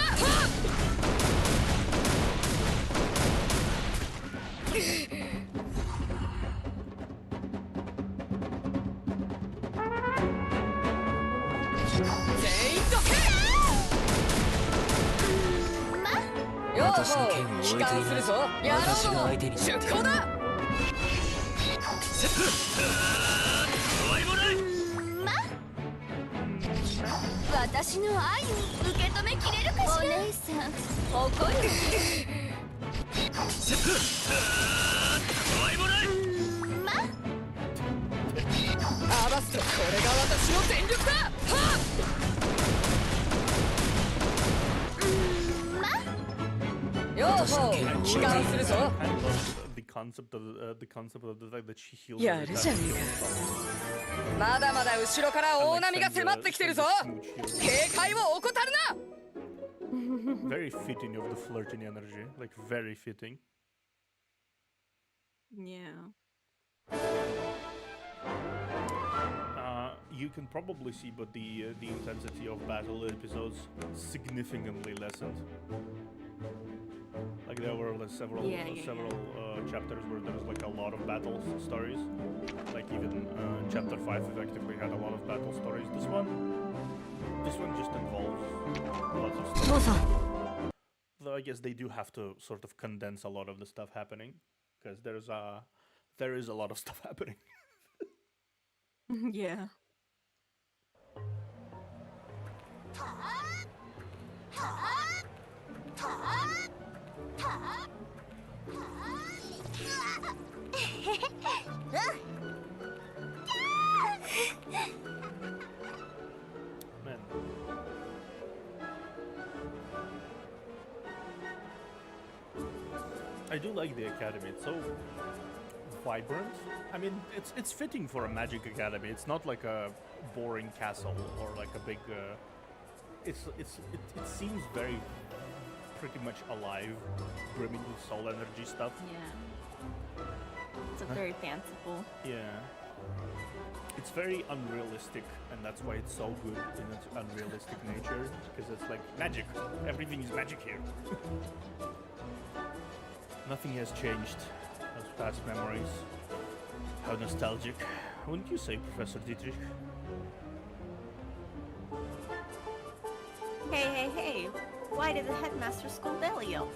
全員どけ。私の剣を置いていない。私が相手に出航だ。私の愛を受け止めきれるかしら。お姉さん、怒る。アバスト、これが私の全力だ。The concept of the fact that she heals. やるじゃねえか。まだまだ後ろから大波が迫ってきてるぞ。警戒を怠るな。Very fitting of the flirting energy, like very fitting. Yeah. You can probably see, but the intensity of battle episodes significantly lessened. Like there were several chapters where there was like a lot of battle stories. Like even chapter 5 effectively had a lot of battle stories. This one just involves lots of stuff. Though I guess they do have to sort of condense a lot of the stuff happening, because there is a lot of stuff happening. Yeah. Man. I do like the academy. It's so vibrant. I mean, it's fitting for a magic academy. It's not like a boring castle or like a big. It seems very pretty much alive, brimming with soul energy stuff. Yeah. It's very fanciful. Yeah. It's very unrealistic, and that's why it's so good in its unrealistic nature, because it's like magic. Everything is magic here. Nothing has changed. Those past memories. How nostalgic. Wouldn't you say, Professor Dietrich? Hey, why did the headmaster scold Elio?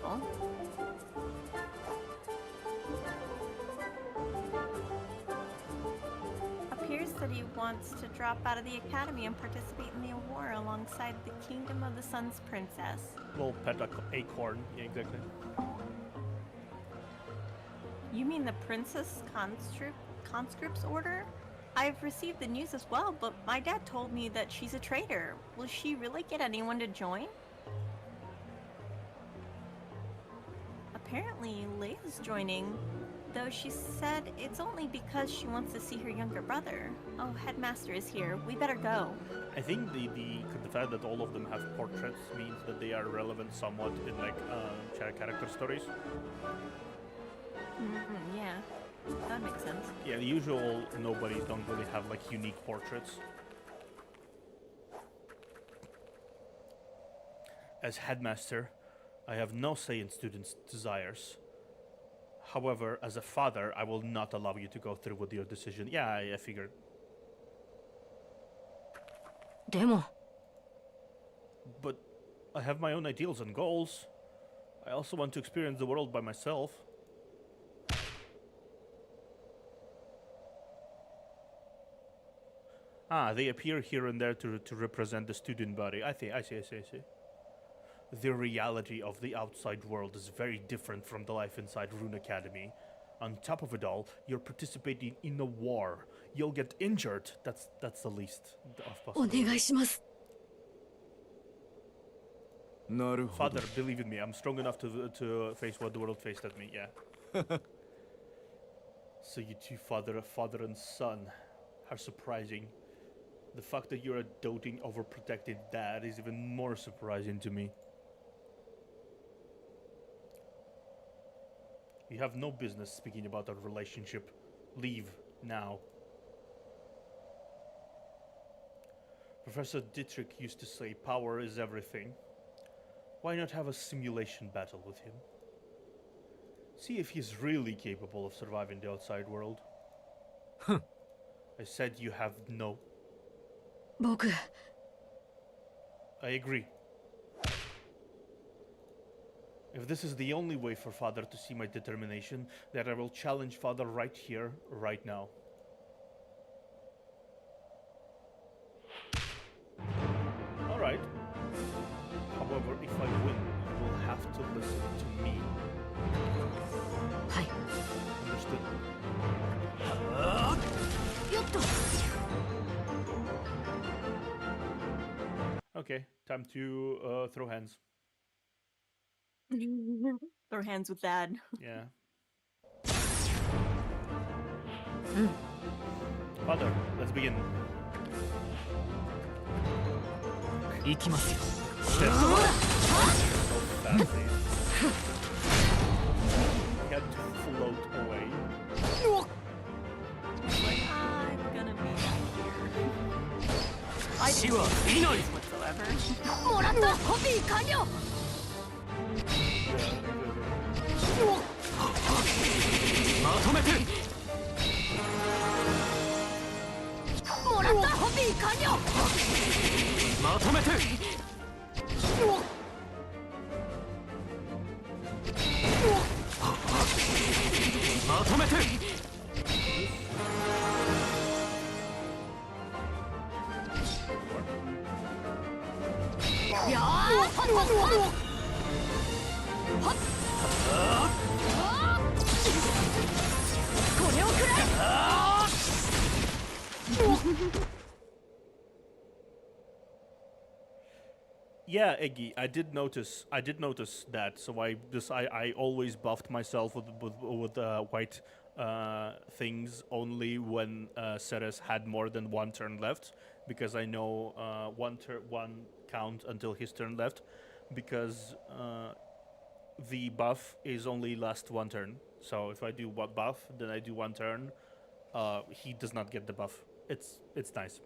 Appears that he wants to drop out of the academy and participate in the war alongside the Kingdom of the Sun's princess. Little pet acorn. Yeah, exactly. You mean the Princess Conscript's order? I've received the news as well, but my dad told me that she's a traitor. Will she really get anyone to join? Apparently, Leia's joining, though she said it's only because she wants to see her younger brother. Oh, Headmaster is here. We better go. I think the fact that all of them have portraits means that they are relevant somewhat in like character stories. Yeah, that makes sense. Yeah, the usual nobodies don't really have like unique portraits. As headmaster, I have no say in students' desires. However, as a father, I will not allow you to go through with your decision. Yeah, I figured. でも But I have my own ideals and goals. I also want to experience the world by myself. Ah, they appear here and there to represent the student body. I see. The reality of the outside world is very different from the life inside Rune Academy. On top of it all, you're participating in a war. You'll get injured. That's the least of お possible. 願いします なるほど Father, believe in me, I'm strong enough to face what the world faced at me, yeah. So you two, father and son, are surprising. The fact that you're a doting, overprotective dad is even more surprising to me. You have no business speaking about our relationship. Leave now. Professor Dietrich used to say power is everything. Why not have a simulation battle with him? See if he's really capable of surviving the outside world. I said you have no... 僕 I agree. If this is the only way for Father to see my determination, then I will challenge Father right here, right now. Alright. However, if I win, you will have to listen to me. はい Understood? よっと Okay, time to throw hands. Throw hands with Dad. Yeah. うん Father, let's begin. 行きますよ Step so fast. He had to float away. Like, I'm gonna be back here. I She didn't was see Pinoy. this whatsoever. もらったコピー完了まとめてもらったコピー完了まとめてまとめて やーはっはっはっこれをくらえ Yeah, Iggy, I did notice that. So I always buffed myself with white things only when Ceres had more than one turn left, because I know one count until his turn left, because the buff is only last one turn. So if I do one buff, then I do one turn. He does not get the buff. It's nice.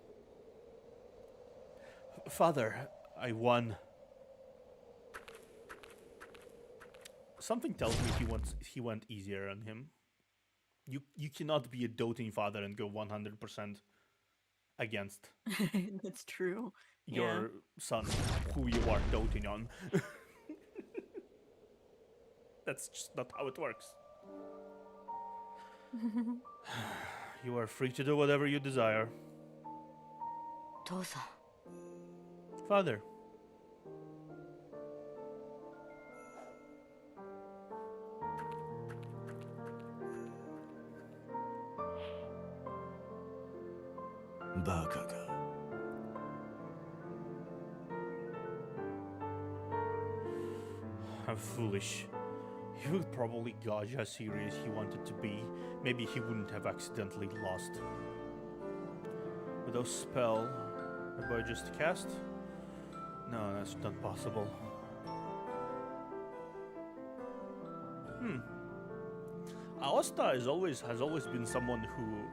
Father, I won. Something tells me he went easier on him. You cannot be a doting father and go 100% against That's true. your son who you are doting on. That's just not how it works. You are free to do whatever you desire. 父さん Father. バカか。 I'm foolish. He would probably gauge how serious he wanted to be. Maybe he wouldn't have accidentally lost. With those spell, the boy just cast? No, that's not possible. Aosta has always been someone who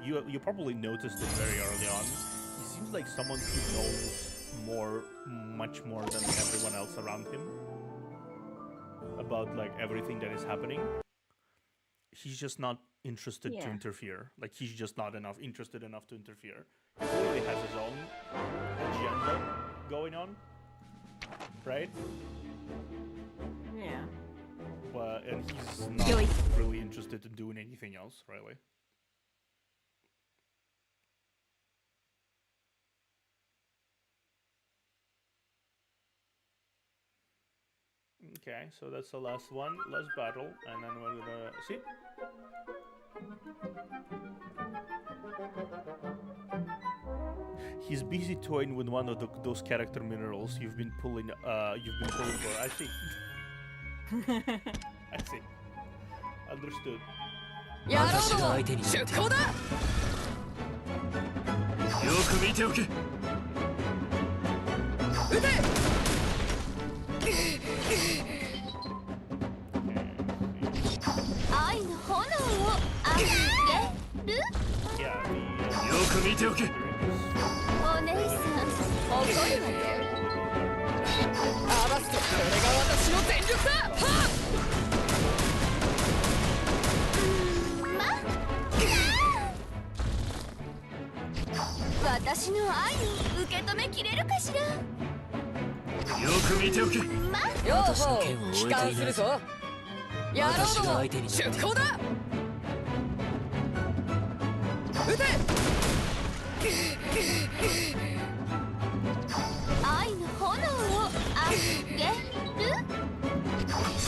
you probably noticed it very early on. He seems like someone who knows much more than everyone else around him about like everything that is happening. He's just not interested to interfere. Like he's just not interested enough to interfere. He clearly has his own agenda going on, right? Yeah. And he's not really interested in doing anything else, really. Okay, so that's the last one, last battle, and then we're gonna see. He's busy toying with one of those character minerals you've been pulling for. I see. I see. Understood. やろう私がども相手になる出航だ。よく見ておけ。撃て。愛の炎をあげる Yeah, よく見ておけ。お姉さん怒るなよ。アバスト、これが私の全力だ。はっ。私の愛を受け止めきれるかしらよく見ておけ。両方私の剣を帰終えていない還するぞ。やろう私どもが相手になる出航だ。撃て。愛の炎をあげる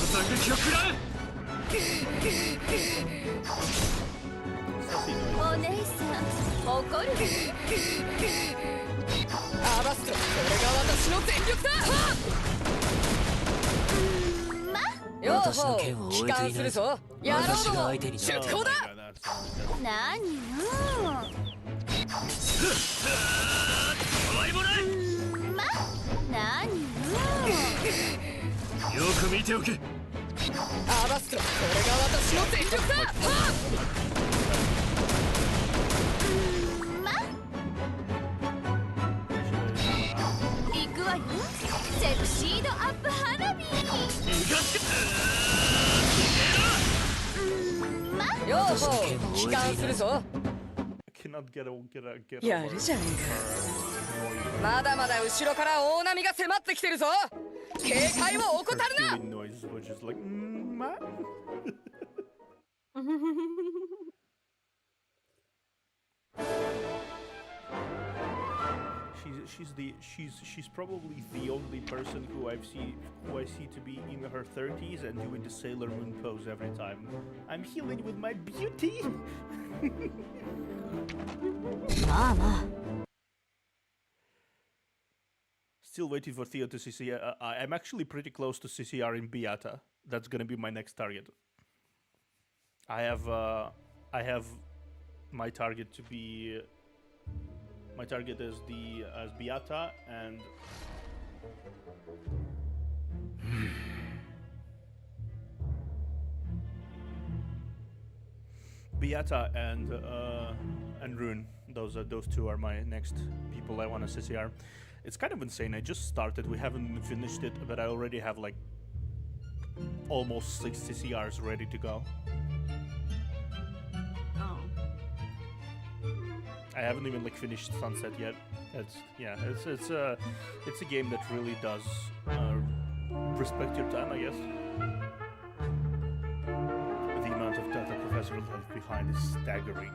斬撃を食らう。お姉さん怒るアバスト、これが私の全力だ。はっ。両私の方剣を終えていない帰還するぞ。やろう私どもが相手になる出 Oh 航だ。 my God, that's 何よおいもらい。何よよく見ておけ。アバスト、これが私の全力だ。はっ。行くわよセクシードアップ花火両方帰還するぞ。 cannot get over やるじゃね her えか。まだまだ後ろから大波が迫ってきてるぞ。警戒を怠るな。 feeling noises, which is like, ma? She's probably the only person who I see to be in her 30s and doing the Sailor Moon pose every time. I'm healing with my beauty. まあまあ Still waiting for Theo to CCR. I'm actually pretty close to CCR in Beata. That's gonna be my next target. I have my target to be. My target is as Beata and. Beata and Rune. Those two are my next people I want to CCR. It's kind of insane. I just started. We haven't finished it, but I already have like almost 6 CCRs ready to go. I haven't even like finished Sunset yet. It's a game that really does respect your time, I guess. The amount of data Professor left behind is staggering.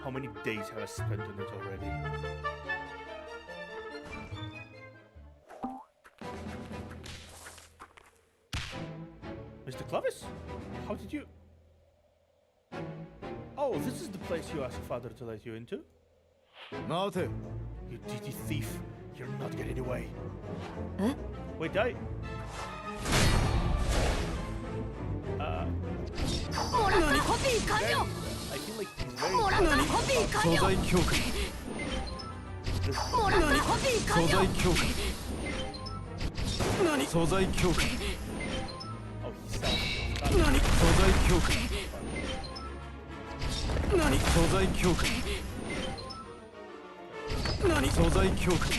How many days have I spent on it already? Mr. Clovis? How did you... Oh, this is the place you asked Father to let you into? 待て You dirty thief. You're not getting away. え Wait, I... もらったコピー完了 I feel like he's very... もらったコピー完素了材強化もらったコピー完了素材強化素材強化 Oh, he's self... 素材強化素材強化素材強化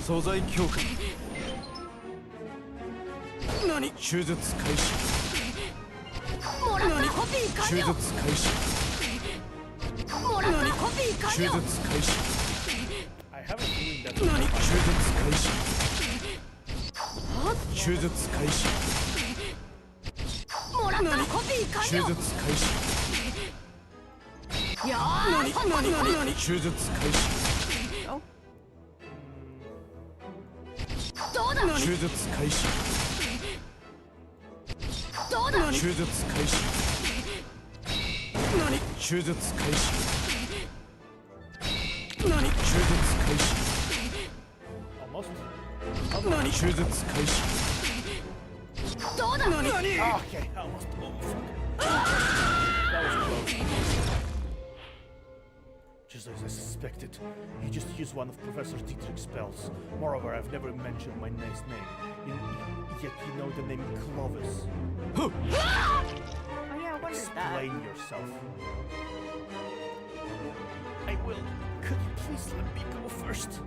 素材強化手術開始もらったコピー完手了術開始もらったコピー完手了術開始 I have a feeling that... 手術開始手術開始もらったコピー完手了術開始よーい手術開始どうだ手術開始どうだ手術開始手術開始手術開始 Almost. 手術開始どうだ Ah, okay, almost. Oh, fuck. That was close. Just as I suspected, you just used one of Professor Dietrich's spells. Moreover, I've never mentioned my nice name. Yet you know the name Clovis. Oh yeah, I wondered that. Explain yourself. I will. Could you please let me go first?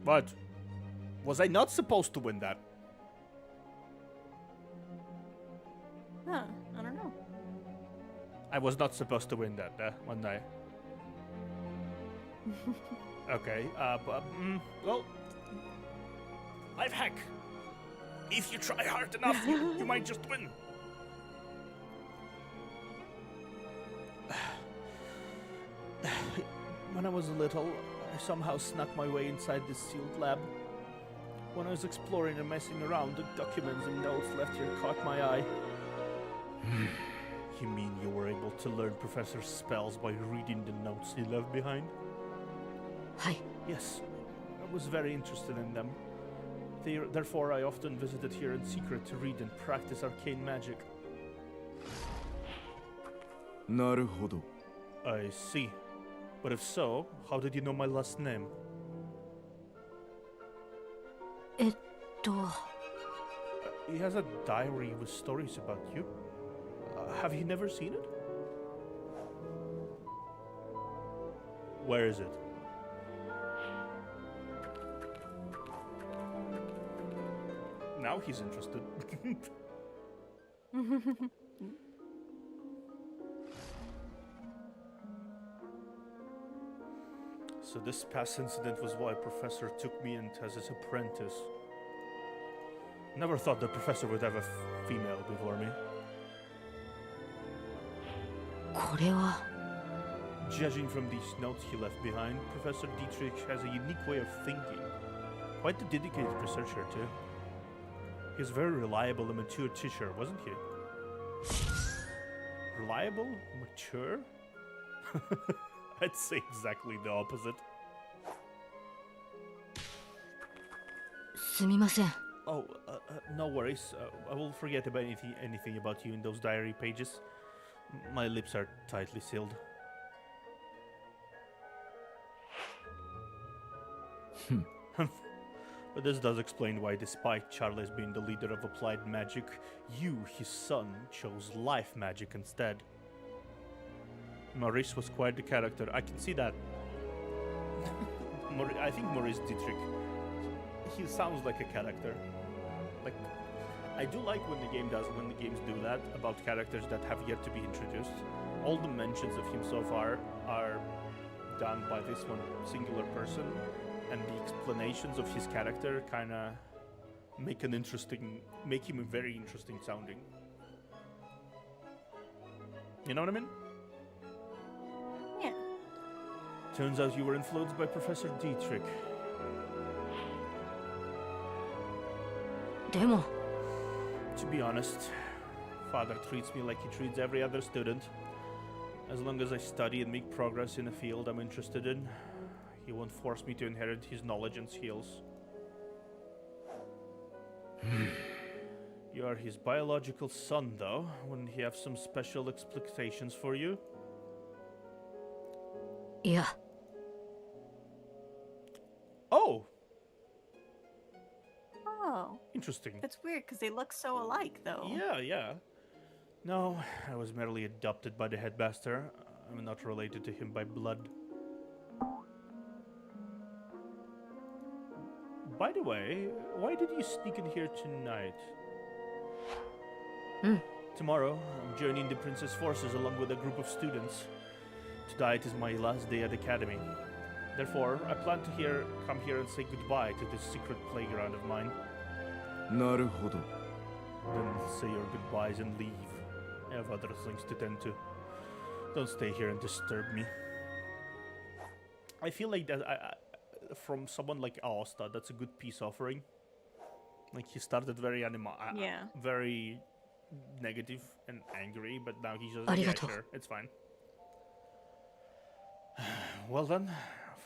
What? Was I not supposed to win that? Huh, I don't know. I was not supposed to win that, one night. Okay, well, life hack. If you try hard enough, you might just win. When I was little, I somehow snuck my way inside this sealed lab. When I was exploring and messing around, the documents and notes left here caught my eye. You mean you were able to learn Professor's spells by reading the notes he left behind? はい Yes, I was very interested in them. Therefore, I often visited here in secret to read and practice arcane magic. なるほど I see. But if so, how did you know my last name? えっと He has a diary with stories about you. Have you never seen it? Where is it? Now he's interested. So this past incident was why Professor took me in as his apprentice. Never thought the Professor would have a female before me. これは Judging from these notes he left behind, Professor Dietrich has a unique way of thinking. Quite a dedicated researcher too. He's a very reliable and mature teacher, wasn't he? Reliable? Mature? I'd say exactly the opposite. すみません Oh, no worries. I will forget about anything about you in those diary pages. My lips are tightly sealed. But this does explain why, despite Charles being the leader of applied magic, you, his son, chose life magic instead. Maurice was quite the character. I can see that. I think Maurice Dietrich. He sounds like a character. Like, I do like when the games do that about characters that have yet to be introduced. All the mentions of him so far are done by this one singular person, and the explanations of his character kind of make him very interesting sounding. You know what I mean? Yeah. Turns out you were influenced by Professor Dietrich. でも To be honest, Father treats me like he treats every other student. As long as I study and make progress in a field I'm interested in, he won't force me to inherit his knowledge and skills. You are his biological son, though. Wouldn't he have some special expectations for you? いや Oh! Oh, Interesting. that's weird because they look so alike, though. Yeah. No, I was merely adopted by the headmaster. I'm not related to him by blood. By the way, why did you sneak in here tonight? Tomorrow, I'm joining the Princess Forces along with a group of students. Tonight is my last day at Academy. Therefore, I plan to come here and say goodbye to this secret playground of mine. なるほど。 Then say your goodbyes and leave. I have other things to tend to. Don't stay here and disturb me. I feel like that from someone like Aosta, that's a good peace offering. Like, he started very very negative and angry, but now he's just yeah, sure, it's fine. Well then,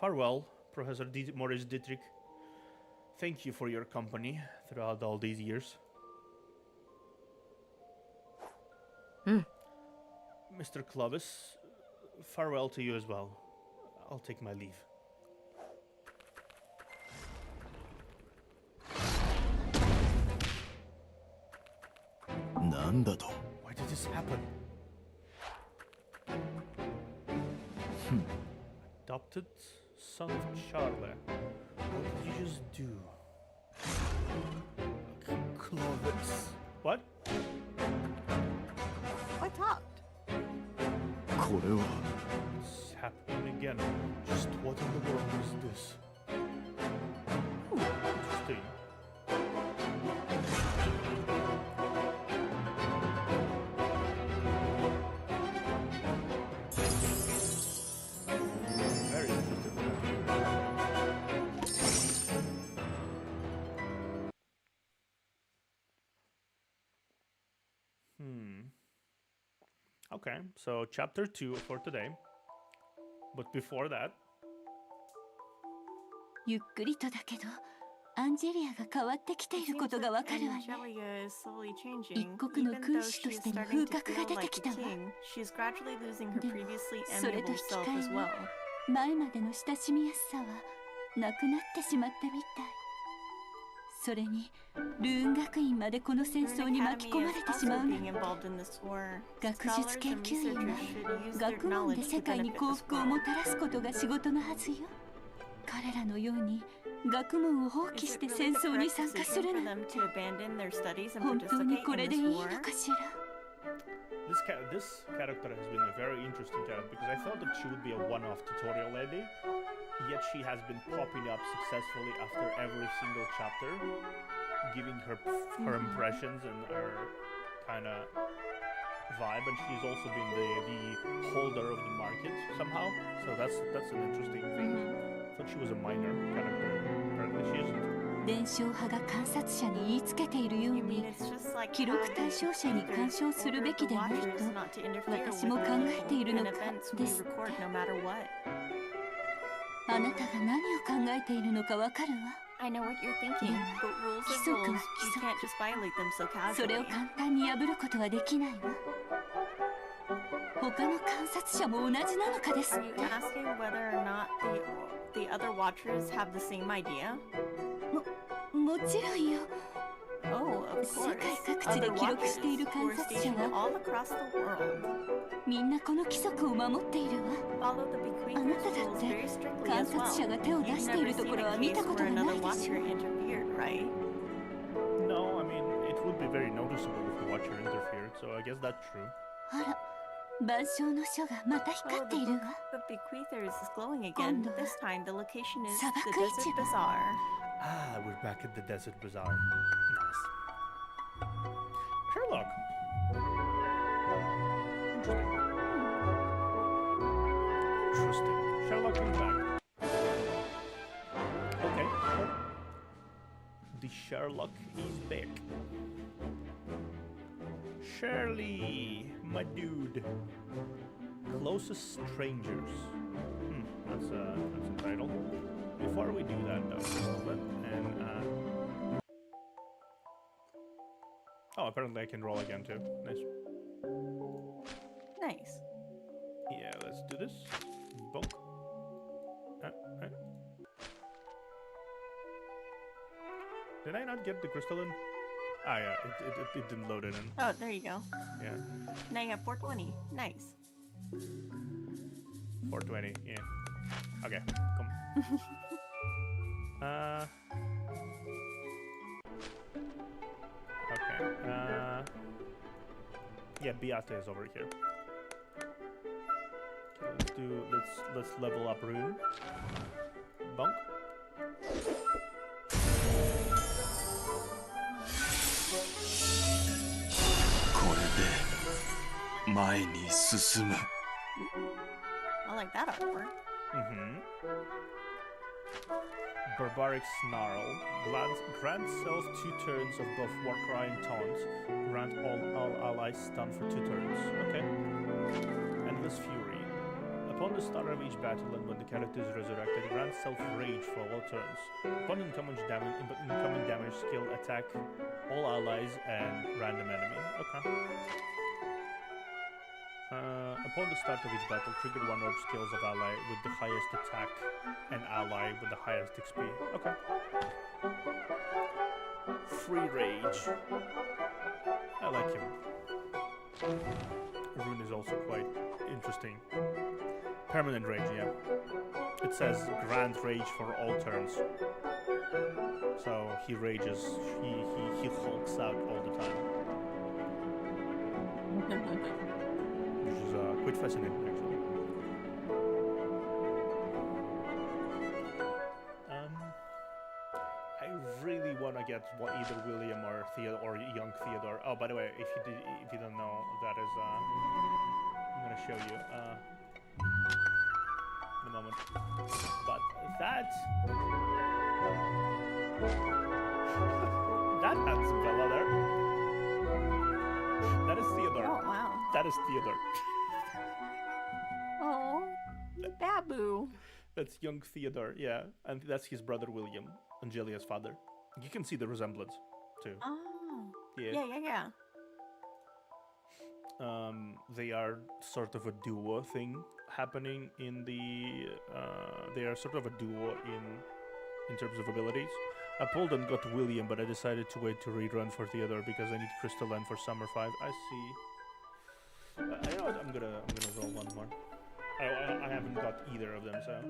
farewell, Professor Maurice Dietrich. Thank you for your company throughout all these years. Mr. Clovis, farewell to you as well. I'll take my leave. Why did this happen? Adopted son of Charlie. What did you just do? Clovis. What? I talked. これは It's happening again. Just what in the world is this? Ooh, interesting. Very interesting. Okay, so chapter 2 for today. But before that, ゆっくりとだけどアンジェリアが変わってきていることがわかるわね。 Angelia is slowly changing. 一国の Even 君 though 主と she し is ての starting 風 to 格が feel 出て like き a たわ。 king, she's gradually losing her でも previously それと amiable 引き self 換え as に well. 前までの親しみやすさはなくなってしまったみたい。それにルーン学院までこの戦 The 争に巻き academy 込ま is れてし also まうなん being て。 involved in this war. 学 Scholars 術研 and 究員は researchers should use their 学問で knowledge 世 to 界に benefit 幸 this 福を war. もたらすことが仕事のはずよ。彼らのように学問を放棄 Is し it て really 戦 the 争に correct 参加す decision る for なん them て to abandon their studies and 本当に participate これ in でい this い war? のかしら。 this character has been a very interesting character because I thought that she would be a one-off tutorial lady, yet she has been popping up successfully after every single chapter, giving her impressions and her kind of vibe, and she's also been the holder of the market somehow. So that's an interesting thing. I thought she was a minor character. Apparently she isn't. 伝承派が観察者に言いつけているよう You mean に it's just like 記 how 録対象者に干渉するべきでない the と watchers not to interfere 私も考えている with の an か events で we すって。 record no matter what. あなたが何を考えているのかわかるわ。 I know what you're thinking, but rules are 規則は rules. 規 You 則。 can't just violate them so それを casually. 簡単に破ることはできないわ。他の観察者も同じなのかですっ Are you て。 asking whether or not the other watchers have the same idea? もちろんよ。 Oh, of 世界 course. 各地で Other 記録 watchers している who 観 are 察者 stationed は all across the world. みんなこの規則を守っているわ。 Follow the あな bequeathers ただっ rules て very strictly 観 as 察 well. 者が手を出 You've してい never ると seen ころ a は見 case たこと where がな another いでしょ watcher interfered, right? No, I mean, it would be very noticeable if the watcher interfered, so I guess that's true. あら、晩鐘の書がまた Oh, 光って the いる book わ。 of Bequeathers is glowing again. Kondo wa This time the location is Sabaku the Desert Ichiban. Bazaar. Ah, we're back at the Desert Bazaar. Nice. Sherlock. Interesting. Sherlock is back. Okay, sure. The Sherlock is back. Shirley, my dude. Closest strangers. That's a title. Before we do that though, oh, apparently I can roll again too. Nice. Nice. Yeah, let's do this. Bonk. Did I not get the crystalline? Ah, yeah, it didn't load it in. Oh, there you go. Yeah, Now you have 420. Nice. 420. Yeah. Okay, come. Okay. Yeah, Beate is over here. Okay, let's level up Rune. Bonk. これで前に進む。 I like that artwork. Barbaric Snarl. Grant self 2 turns of both Warcry and Taunt. Grant all allies stun for 2 turns. Okay. Endless Fury. Upon the start of each battle and when the character is resurrected, grant self Rage for all turns. Upon incoming damage skill, attack all allies and random enemy. Okay. Upon the start of each battle, trigger 1 orb skills of ally with the highest attack and ally with the highest XP. Okay. Free Rage. I like him. Rune is also quite interesting. Permanent Rage, yeah. It says Grand Rage for all turns. So he rages, he hulks out all the time. Which is quite fascinating, actually. I really want to get either William or Theodore or young Theodore. Oh, by the way, if you don't know, that is I'm gonna show you in a moment. But that has Bella there. That is Theodore. Oh, wow. That is Theodore. Oh, Babu. That's young Theodore, yeah. And that's his brother William, Angelia's father. You can see the resemblance, too. Oh. Yeah. Yeah. They are sort of a duo thing happening in the... they are sort of a duo in terms of abilities. I pulled and got William, but I decided to wait to rerun for Theodore because I need Crystalline for Summer 5. I see. You know what? I'm gonna roll one more. I haven't got either of them, so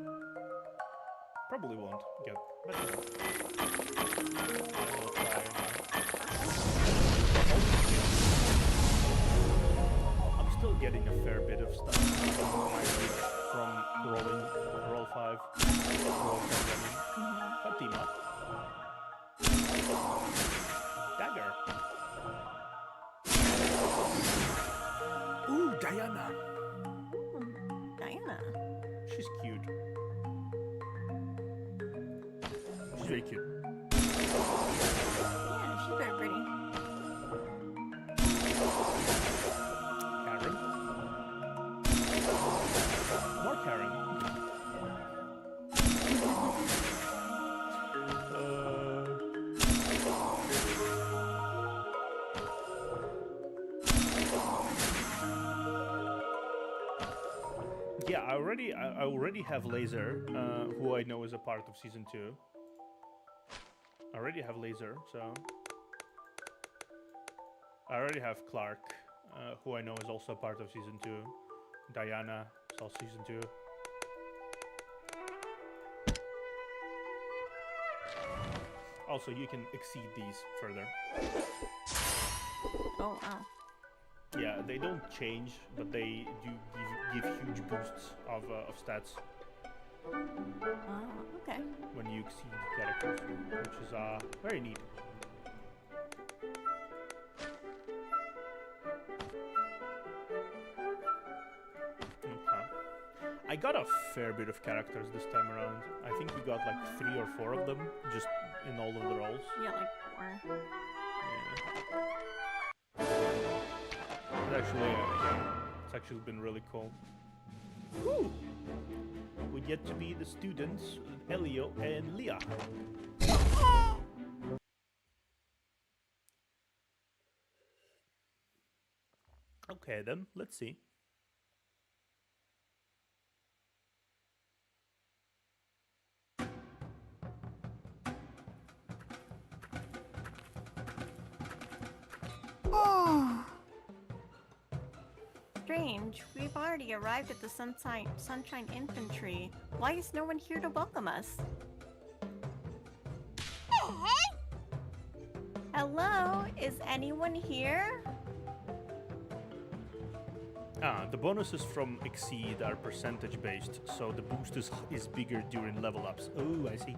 probably won't get. But you know. I will try. I'm still getting a fair bit of stuff from rolling roll 5, roll 10. But team up. Dagger. Ooh, Diana. Diana. She's cute. She's very cute. Yeah, she's very pretty. Karen. More Karen. Yeah, I already have Laser, who I know is a part of season 2. I already have Laser, so I already have Clark, who I know is also a part of season 2. Diana, saw season 2. Also, you can exceed these further. Oh wow. Yeah, they don't change, but they do give huge boosts of stats Oh, okay. when you exceed characters, which is very neat. Okay. I got a fair bit of characters this time around. I think we got like 3 or 4 of them, just in all of the roles. Yeah, like 4. Yeah. It's actually, it's actually been really cool. Woo! We get to be the students, Elio and Leah. Okay then, let's see. Strange. We've already arrived at the Sunshine Infantry. Why is no one here to welcome us? Hello? Is anyone here? The bonuses from Exceed are percentage based, so the boost is bigger during level ups. Oh, I see.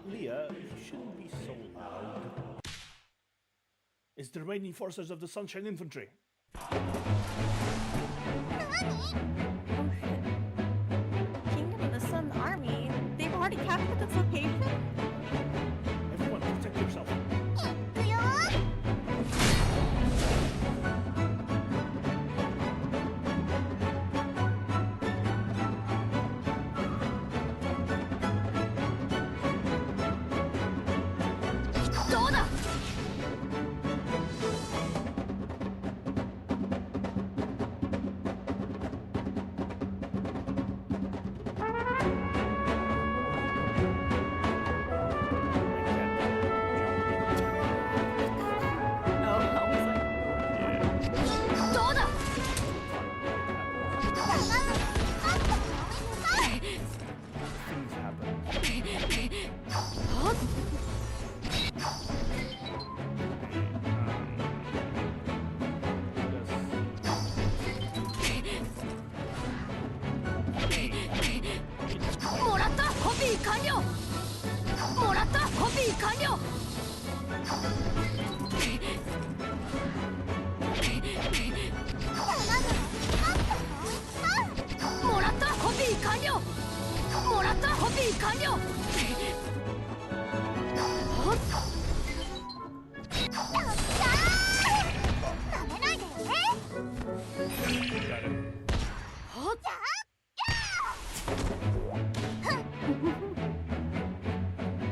Leah, you shouldn't be so loud. It's the remaining forces of the Sunshine Infantry. Oh shit. Kingdom of the Sun Army? They've already captured this location? Everyone, protect yourself.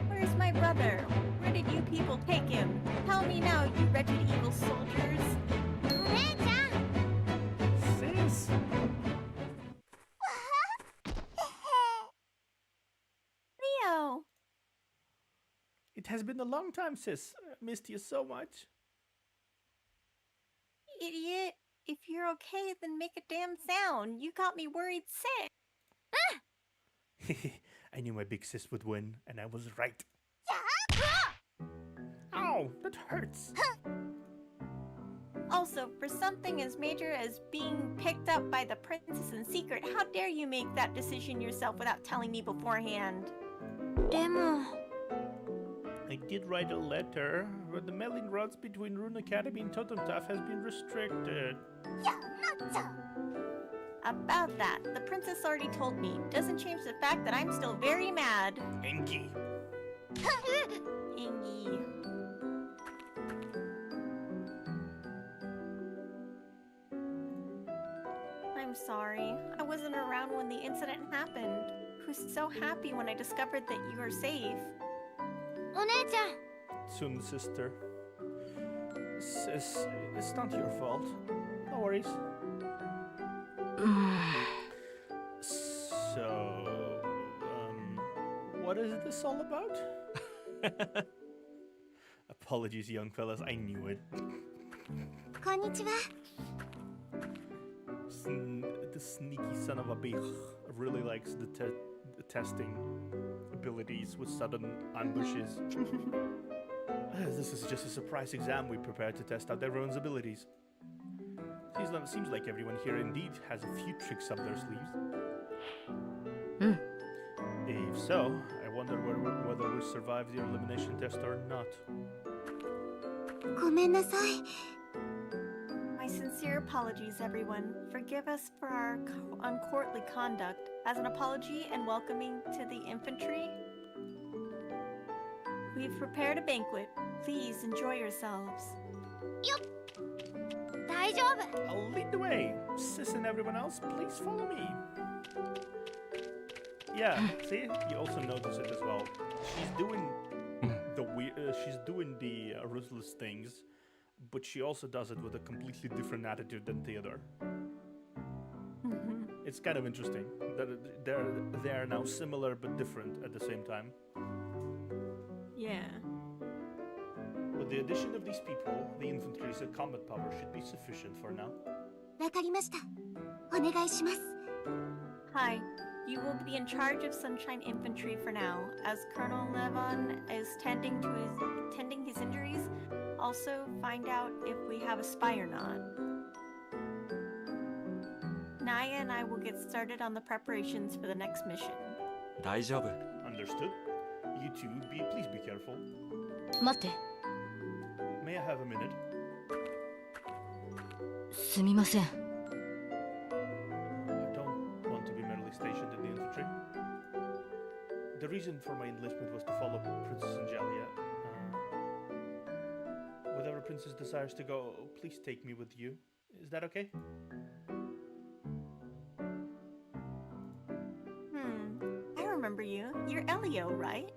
Where's my brother? Where did you people take him? Tell me now, you wretched evil soldiers. Sis! Leo! It has been a long time, sis. Missed you so much. Idiot. If you're okay, then make a damn sound. You got me worried sick. I knew my big sis would win, and I was right. Ow, that hurts. Also, for something as major as being picked up by the princess in secret, how dare you make that decision yourself without telling me beforehand? I did write a letter, but the mailing routes between Rune Academy and Totemtaf has been restricted. About that, the princess already told me. Doesn't change the fact that I'm still very mad. Engi. Ingy. I'm sorry. I wasn't around when the incident happened. I was so happy when I discovered that you were safe. Soon, sister. Sis, it's not your fault. No worries. So, what is this all about? Apologies, young fellas, I knew it. The sneaky son of a bitch really likes the testing abilities with sudden ambushes. This is just a surprise exam we prepared to test out everyone's abilities. Seems like everyone here indeed has a few tricks up their sleeves. If so, I wonder whether we survived the elimination test or not. ごめんなさい。 My sincere apologies, everyone. Forgive us for our uncourtly conduct. As an apology and welcoming to the infantry, we've prepared a banquet. Please enjoy yourselves. 大丈夫。 I'll lead the way. Sis and everyone else, please follow me. Yeah, see, you also notice it as well. She's doing the ruthless things, but she also does it with a completely different attitude than Theodore. It's kind of interesting that they are now similar but different at the same time. Yeah. With the addition of these people, the infantry's combat power should be sufficient for now. わかりました。お願いします。 Hi. You will be in charge of Sunshine Infantry for now, as Colonel Levon is tending his injuries. Also, find out if we have a spy or not. Naya and I will get started on the preparations for the next mission. 大丈夫。 Understood. You two, please be careful. 待って、 May I have a minute? すみません。 I don't want to be merely stationed in the infantry. The reason for my enlistment was to follow Princess Angelia. Whatever princess desires to go, please take me with you. Is that okay? I remember you. You're Elio, right?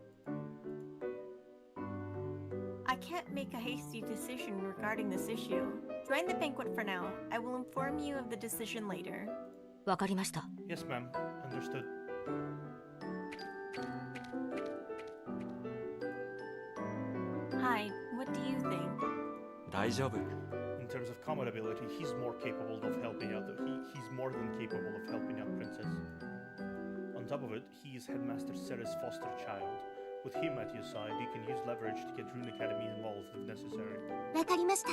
I can't make a hasty decision regarding this issue. Join the banquet for now. I will inform you of the decision later. わかりました。 Yes, ma'am. Understood. Hi, what do you think? 大丈夫。 In terms of combat ability, he's more capable of helping out. He's more than capable of helping out Princess. On top of it, he is Headmaster Sarah's foster child. With him at your side, you can use leverage to get Rune Academy involved if necessary. わかりました。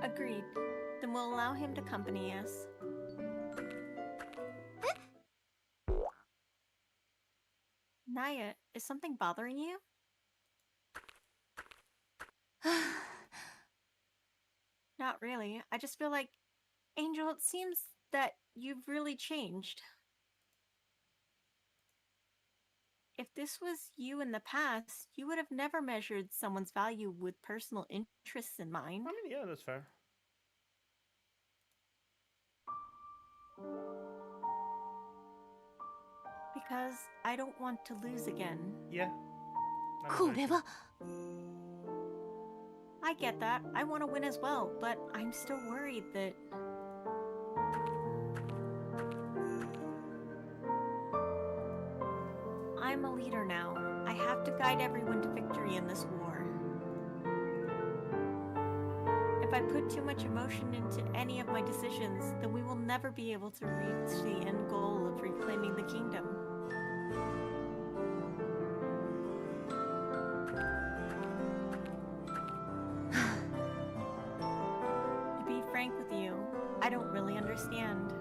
Agreed. Then we'll allow him to accompany us. Naya, is something bothering you? Not really. I just feel like, Angel, it seems that you've really changed. If this was you in the past, you would have never measured someone's value with personal interests in mind. I mean, yeah, that's fair. Because I don't want to lose again. Yeah. これは。 I get that. I want to win as well, but I'm still worried that... I'm a leader now. I have to guide everyone to victory in this war. If I put too much emotion into any of my decisions, then we will never be able to reach the end goal of reclaiming the kingdom. To be frank with you, I don't really understand.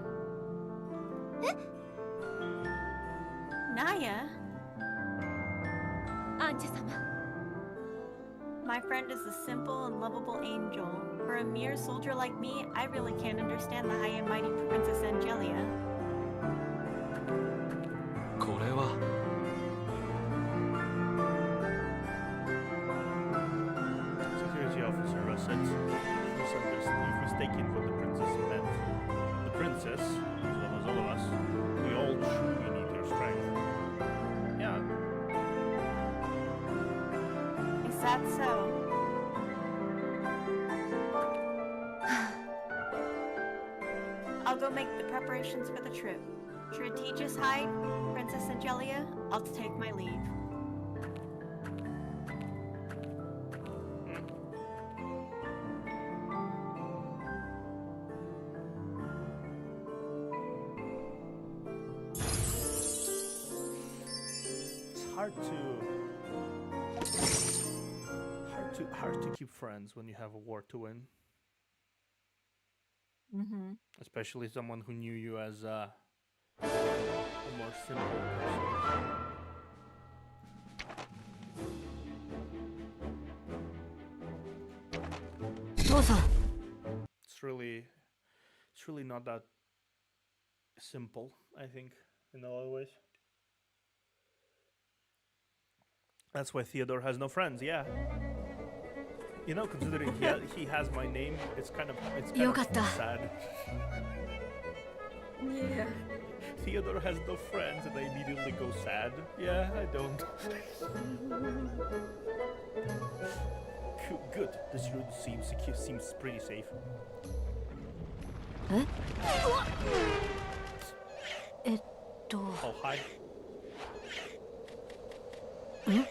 Naya? アンジュ様。 My friend is a simple and lovable angel. For a mere soldier like me, I really can't understand the high and mighty Princess Angelia. これは。 Security officer said you've mistaken what the princess meant. The princess, as well as all of us, we all truly need your strength. Yeah. Is that so? I'll go make the preparations for the trip. Strategist Hyde, Princess Angelia, I'll take my leave. hard to keep friends when you have a war to win. Mm-hmm. Especially someone who knew you as a more simple person. It's really not that simple, I think, in a lot of ways. That's why Theodore has no friends, yeah. You know, considering he has my name, it's kind of sad. Yeah. Theodore has no friends, and I immediately go sad. Yeah, I don't. Good. This route seems pretty safe. Huh? Oh, hi. Hmm?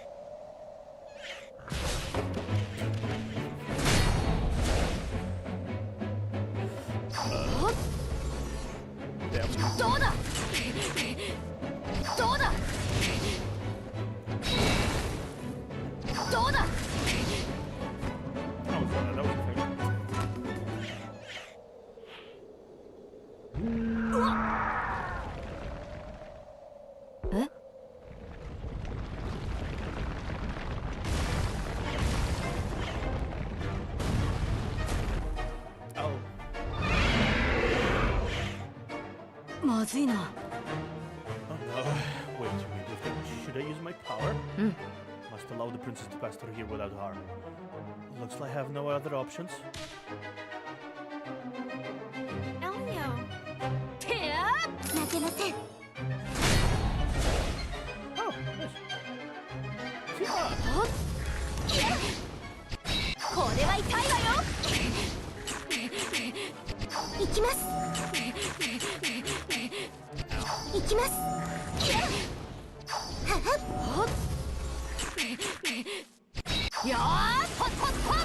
Oh no. Wait, should I use my power? Must allow the princess to pass through here without harm. Looks like I have no other options. Elio! 負けません。 Oh, nice. Yeah. これは痛いわよ。行きます。行きます。ははっ。よーっ、ポッポッポッ。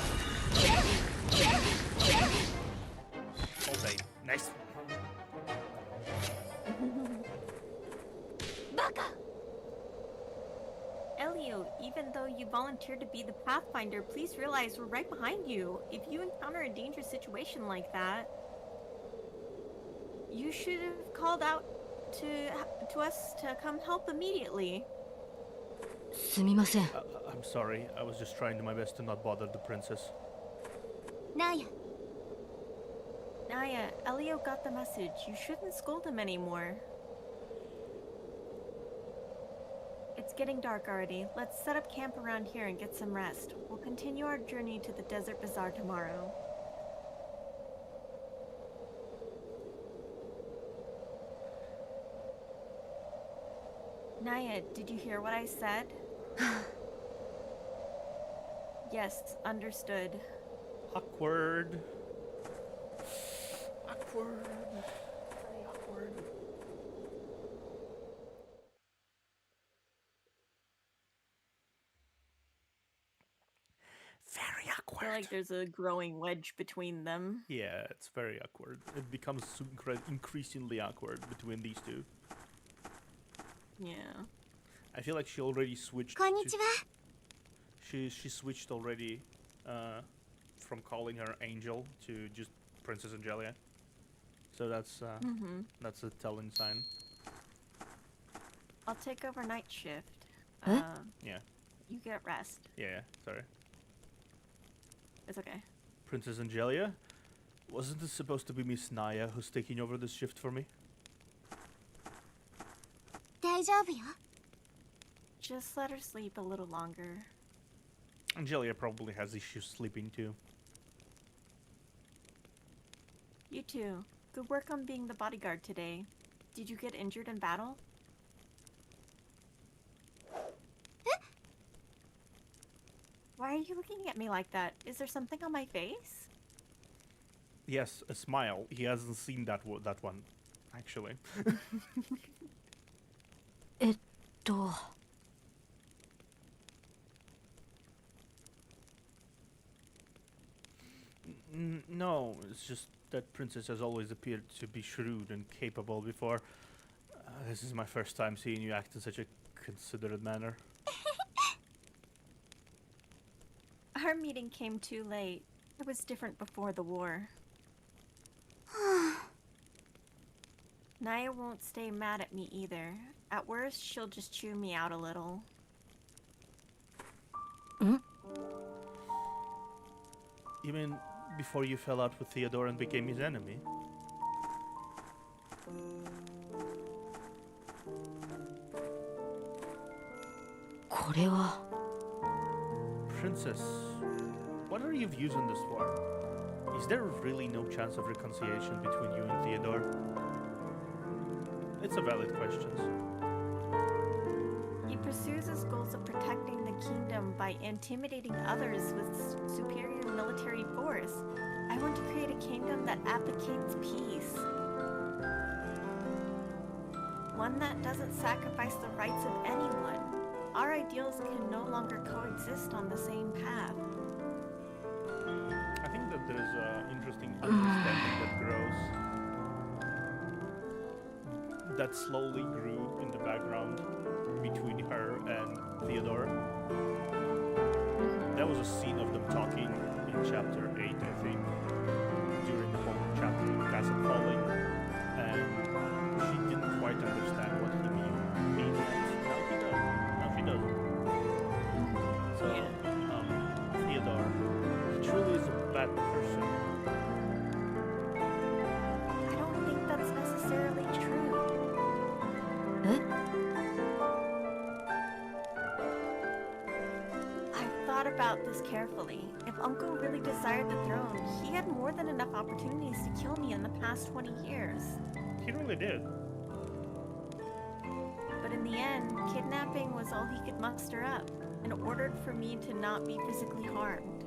All day. Nice. バカ。 Elio, even though you volunteered to be the Pathfinder, please realize we're right behind you. If you encounter a dangerous situation like that, you should have called out to us to come help immediately. すみません。 I'm sorry. I was just trying my best to not bother the princess. ナーヤ。 Naya, Elio got the message. You shouldn't scold him anymore. It's getting dark already. Let's set up camp around here and get some rest. We'll continue our journey to the Desert Bazaar tomorrow. Naya, did you hear what I said? Yes, understood. Awkward. Awkward. Very awkward. Very I awkward. feel like there's a growing wedge between them. Yeah, it's very awkward. It becomes increasingly awkward between these two. Yeah. I feel like she already switched. こんにちは。 She switched already from calling her Angel to just Princess Angelia. So that's a telling sign. I'll take over night shift. Huh? Yeah. You get rest. Yeah, sorry. It's okay. Princess Angelia? Wasn't this supposed to be Miss Naya who's taking over this shift for me? 大丈夫よ。 Just let her sleep a little longer. Angelia probably has issues sleeping too. You too. Good work on being the bodyguard today. Did you get injured in battle? Why are you looking at me like that? Is there something on my face? Yes, a smile. He hasn't seen that one, actually. と No, it's just that Princess has always appeared to be shrewd and capable before. This is my first time seeing you act in such a considerate manner. Our meeting came too late. It was different before the war. Naya won't stay mad at me either. At worst, she'll just chew me out a little. You mean before you fell out with Theodore and became his enemy? Princess, what are your views on this war? Is there really no chance of reconciliation between you and Theodore? It's a valid question. He pursues his goals of protecting the kingdom by intimidating others with superior military force. I want to create a kingdom that advocates peace. One that doesn't sacrifice the rights of anyone. Our ideals can no longer coexist on the same path. I think that there's an interesting understanding that grows. That slowly grew in the background between her and Theodore. There was a scene of them talking in chapter 8, I think, during the whole chapter in Castle Falling, and she didn't quite understand what he meant. Now she does. So, Theodore, he truly is a bad person. I don't think that's necessarily true. I've thought about this carefully. If Uncle really desired the throne, he had more than enough opportunities to kill me in the past 20 years. He really did. But in the end, kidnapping was all he could muster up, and ordered for me to not be physically harmed.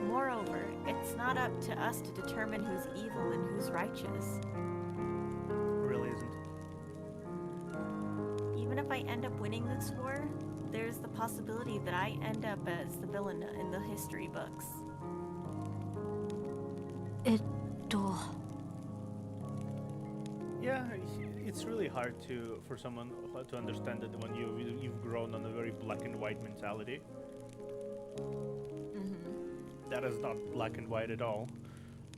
Moreover, it's not up to us to determine who's evil and who's righteous. Really isn't. Even if I end up winning this war, there's the possibility that I end up as the villain in the history books. Yeah, it's really hard for someone to understand that when you've grown on a very black and white mentality. That is not black and white at all.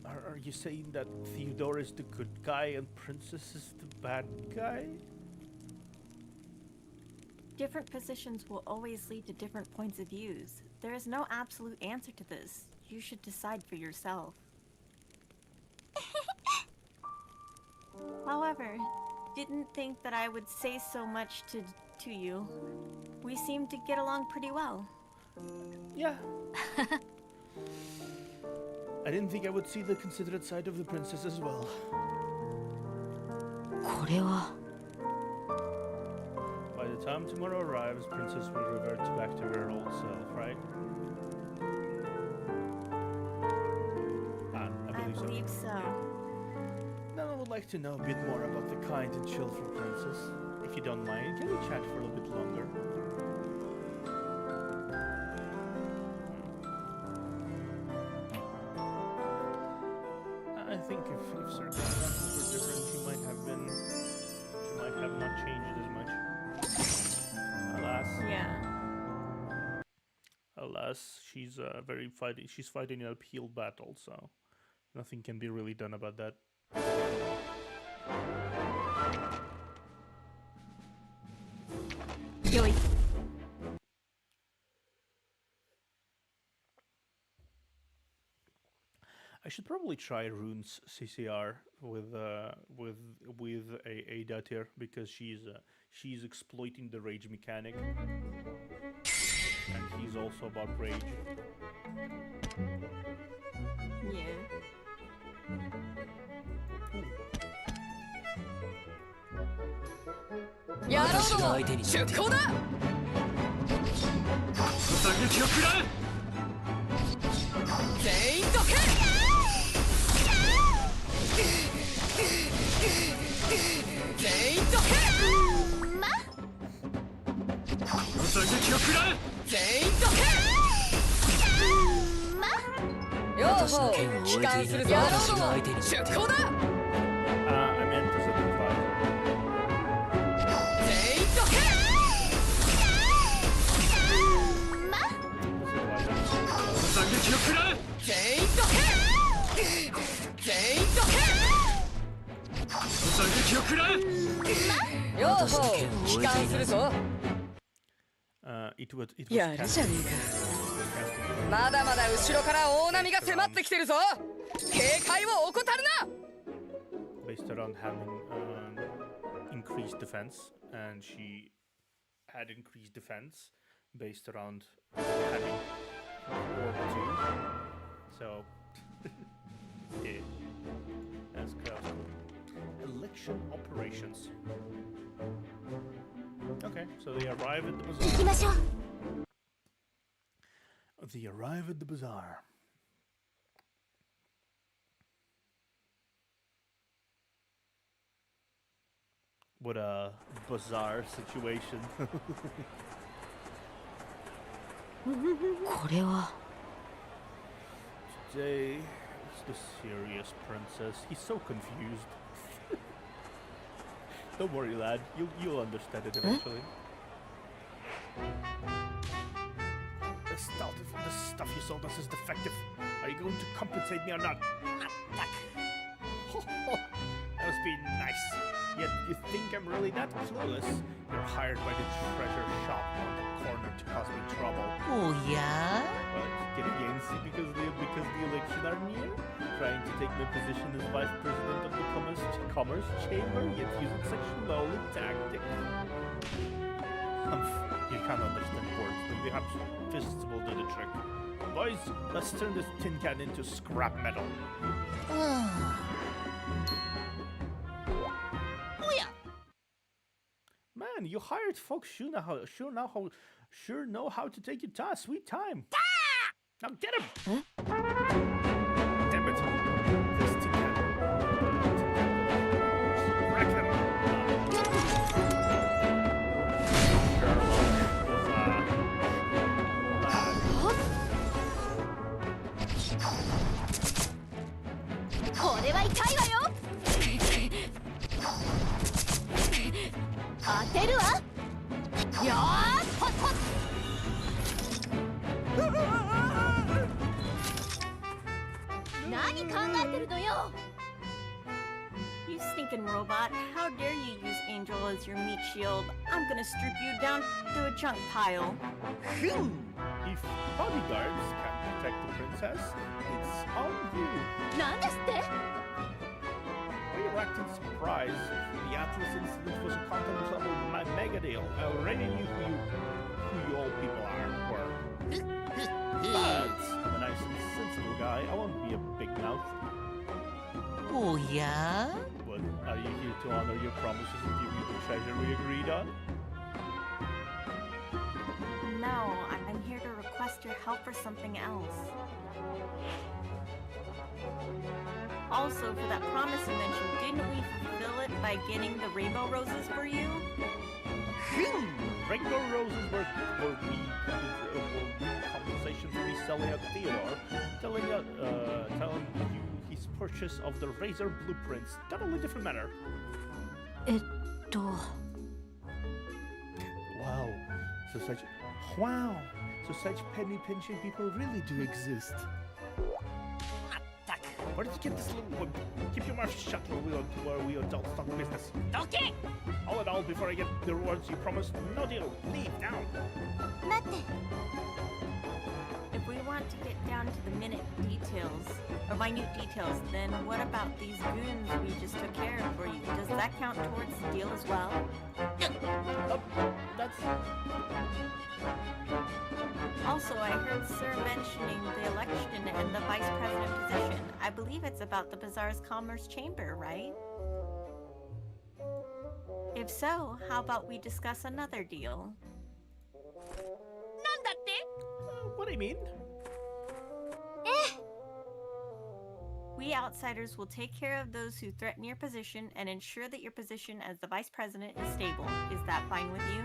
Are you saying that Theodore is the good guy and Princess is the bad guy? Different positions will always lead to different points of views. There is no absolute answer to this. You should decide for yourself. However, didn't think that I would say so much to you. We seem to get along pretty well. Yeah. I didn't think I would see the considerate side of the princess as well. By the time tomorrow arrives, Princess will revert back to her old self, right? I believe so. Yeah. Now I would like to know a bit more about the kind and chillful princess. If you don't mind, can we chat for a little bit longer? I think if circumstances were different, she might have not changed as much. Alas. Yeah. Alas, she's she's fighting an uphill battle, so nothing can be really done about that. I should probably try Rune's CCR with Ada here because she's exploiting the rage mechanic, and he's also about rage. Yeah. I meant as an advisor. ほうほう帰還するぞ。 it was やるじゃねえか。まだまだ後ろから大波が迫ってきてるぞ。警戒を怠るな。 based around having increased defense, and she had increased defense based around having World War II. So, yeah, that's cool. Election operations. Okay, so they arrive at the 行き bazaar. ましょう。 They arrive at the bazaar. What a bizarre situation. これは Today is the serious princess. He's so confused. Don't worry, lad. You'll understand it eventually. The stuff you sold us is defective. Are you going to compensate me or not? That must be nice. Yet you think I'm really that clueless? You're hired by the treasure shop on the corner to cause me trouble. おや But get Yancy because the election are near? Trying to take my position as vice president of the commerce chamber, yet using such lowly tactics. You can't understand words, then perhaps fists will do the trick. Boys, let's turn this tin can into scrap metal. おや Man, you hired folks sure know how to take your task. Sweet time. Now get him! Damn it. This tin can. Wreck him.これは痛いわよ。当てるわ。よーっほっほっ。何考えてるのよ。 You stinking robot. How dare you use Angel as your meat shield? I'm gonna strip you down to a junk pile. If bodyguards can't protect the princess, it's on you. なんですって。 Why you acting surprised? The Atlas incident was a content-level mega deal. I already knew who you all people were. But I'm a nice and sensible guy. I won't be a big mouth. おや What? Are you here to honor your promises and give me the treasure we agreed on? No, I'm here to request your help for something else. Also, for that promise you mentioned, didn't we fulfill it by getting the rainbow roses for you? Rainbow roses were compensation for me selling out Theodore, telling you his purchase of the Razor blueprints. Totally different matter. えっと Wow. So such penny pinching people really do exist. Where did you get this little one? Keep your mouth shut while we adults talk business. Okay. All in all, before I get the rewards you promised, no deal. Leave now. 待って。 If we want to get down to the minute details, or minute details, then what about these goons we just took care of for you? Does that count towards the deal as well? That's... Also, I heard Sir mentioning the election and the vice president position. I believe it's about the bazaar's commerce chamber, right? If so, how about we discuss another deal? なんだって what do you mean? We outsiders will take care of those who threaten your position and ensure that your position as the vice president is stable. Is that fine with you?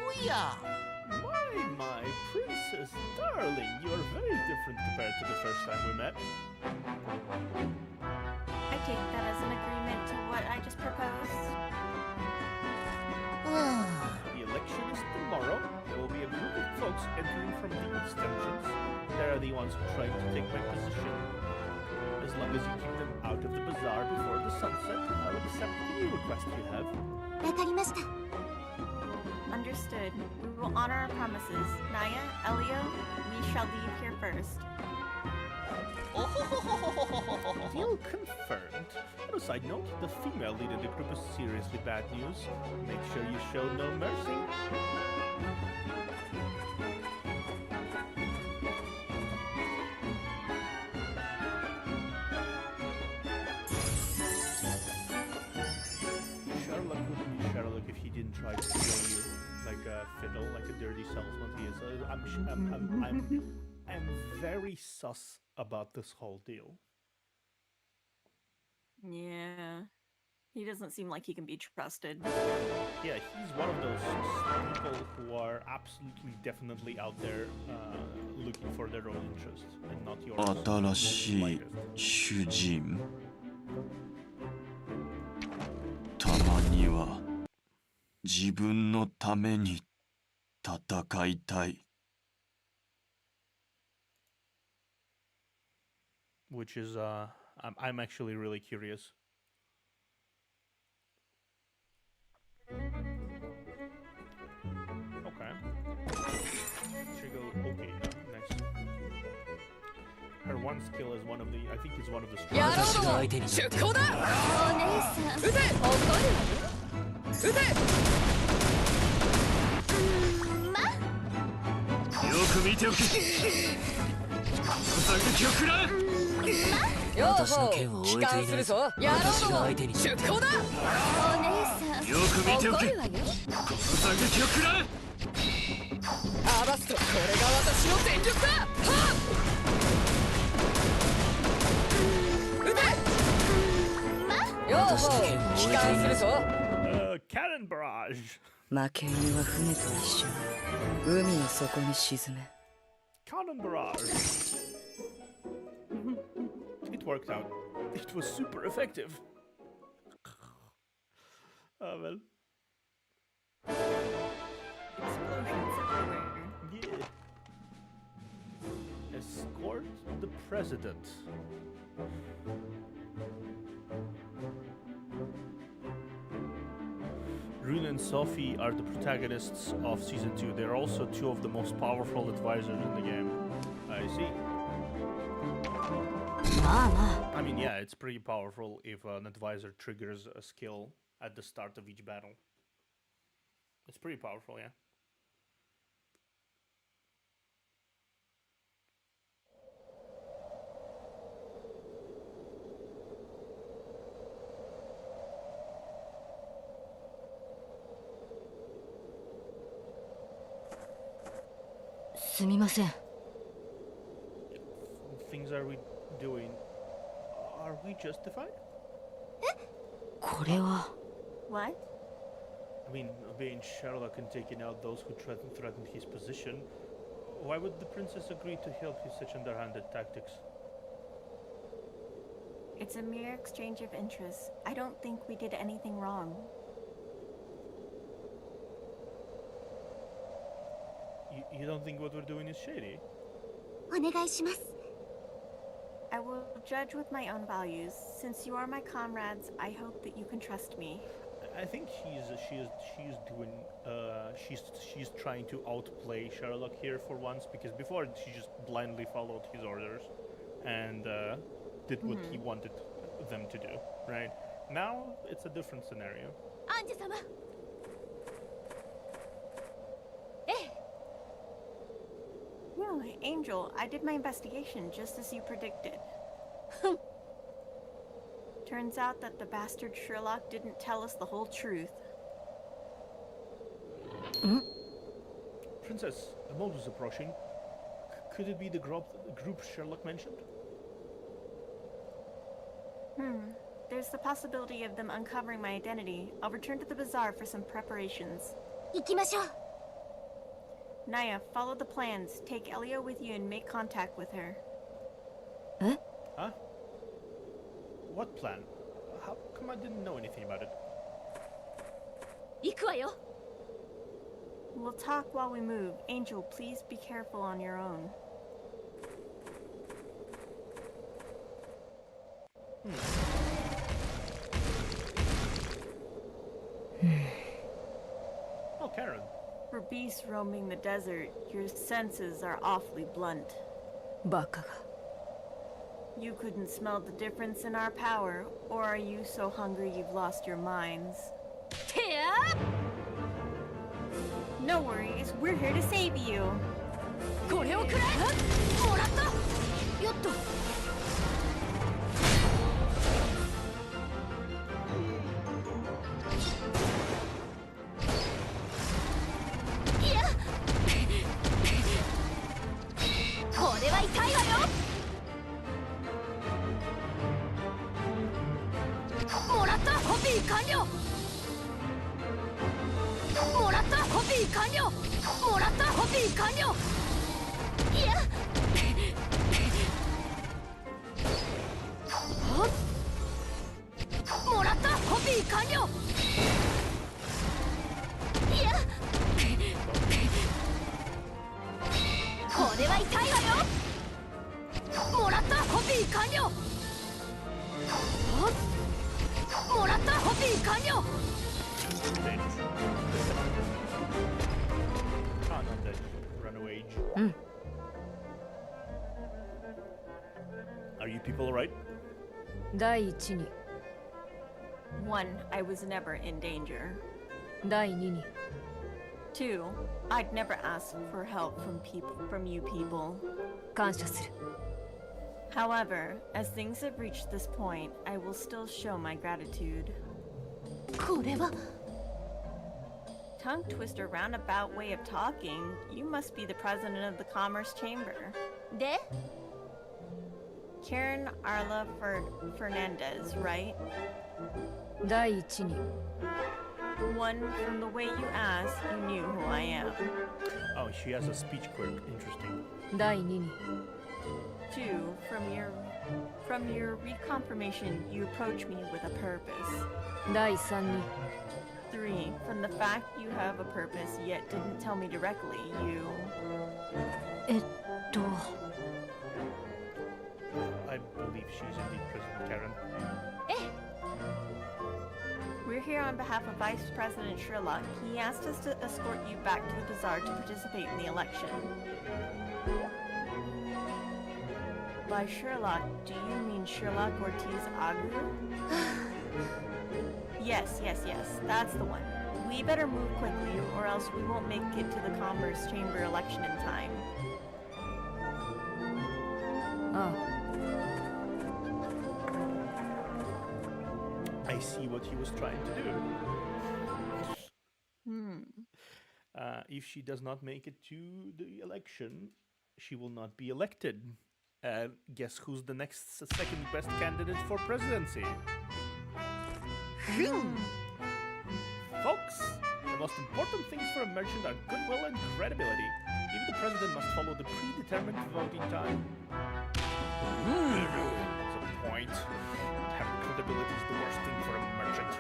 おや My princess, darling, you are very different compared to the first time we met. I take that as an agreement to what I just proposed. The election is tomorrow. There will be a group of folks entering from the east entrance. They are the ones trying to take my position. As long as you keep them out of the bazaar before the sunset, I will accept any request you have. わかりました。 Understood. We will honor our promises. Naya, Elio, we shall leave here first. Deal confirmed. On a side note, the female lead in the group is seriously bad news. Make sure you show no mercy. Sherlock wouldn't be Sherlock if he didn't try to play you like a fiddle, like a dirty salesman he is. I'm very sus about this whole deal. Yeah. He doesn't seem like he can be trusted. Yeah, he's one of those people who are absolutely, definitely out there looking for their own interests and not yours. 新しい主人。たまには自分のために戦いたい。Which is, I'm actually really curious. Okay. She goes, okay, nice. Her one skill is one of the, I think it's one of the やろ strongest. うども出航だ。お姉さん。撃て。怒るわよ。撃て。ま。よく見ておけ。斬撃を食らえ。ようほう帰還するぞ。やろうども出航だ。お姉さん。よく見ておけ。怒るわよ。斬撃を食らえ。アバスト、これが私の全力だ。はっ。撃て。ようほう帰還するぞ。Cannon barrage! 負け犬は船と一緒に海の底に沈め。 Cannon barrage! It worked out. It was super effective. Oh well. Explosions everywhere. Yeah. Escort the president. Rune and Sophie are the protagonists of Season 2. They're also two of the most powerful advisors in the game. I see. まあまあ。 I mean, yeah, it's pretty powerful if an advisor triggers a skill at the start of each battle. It's pretty powerful, yeah. Things are we doing? Are we justified? これは。 What? I mean, being Sherlock and taking out those who threatened his position, why would the princess agree to help his such underhanded tactics? It's a mere exchange of interests. I don't think we did anything wrong. You don't think what we're doing is shady? お願いします。 I will judge with my own values. Since you are my comrades, I hope that you can trust me. I think she's trying to outplay Sherlock here for once, because before she just blindly followed his orders and did what he wanted them to do, right? Now it's a different scenario. アンジュ様。ええ。 No, Angel, I did my investigation just as you predicted. Turns out that the bastard Sherlock didn't tell us the whole truth. Princess, a mold is approaching. Could it be the group Sherlock mentioned? There's the possibility of them uncovering my identity. I'll return to the bazaar for some preparations. 行きましょう。 Naya, follow the plans. Take Elio with you and make contact with her. Huh? What plan? How come I didn't know anything about it? 行くわよ。 We'll talk while we move. Angel, please be careful on your own. Karen. For beasts roaming the desert, your senses are awfully blunt. バカが You couldn't smell the difference in our power, or are you so hungry you've lost your minds? てや No worries, we're here to save you. これをくれもらったよっといやこれは痛いわよもらったコピー完了もらったコピー完了もらったコピー完了いやもらったコピー完了いやこれは痛いわよもらったコピー完了もらったコピー完了 Dead. Ah, not dead. Runaway. Are you people alright? 第一に One, I was never in danger. 第二に Two, I'd never ask for help from you people. 感謝する However, as things have reached this point, I will still show my gratitude. これは Tongue twister roundabout way of talking. You must be the president of the Commerce Chamber. で Karen Arla Fernandez, right? 第一に One, from the way you asked, you knew who I am. Oh, she has a speech quirk. Interesting. 第二に Two, from your reconfirmation, you approach me with a purpose. 第三に Three, from the fact you have a purpose yet didn't tell me directly, you... えっと I believe she's indeed President Karen. We're here on behalf of Vice President Sherlock. He asked us to escort you back to the bazaar to participate in the election. By Sherlock, do you mean Sherlock Ortiz Agu? Yes, that's the one. We better move quickly, or else we won't make it to the Commerce Chamber election in time. ああ I see what he was trying to do. If she does not make it to the election, she will not be elected. Guess who's the next second best candidate for presidency? Folks, the most important things for a merchant are goodwill and credibility. Even the president must follow the predetermined voting time. That's a point. Having credibility is the worst thing for a merchant.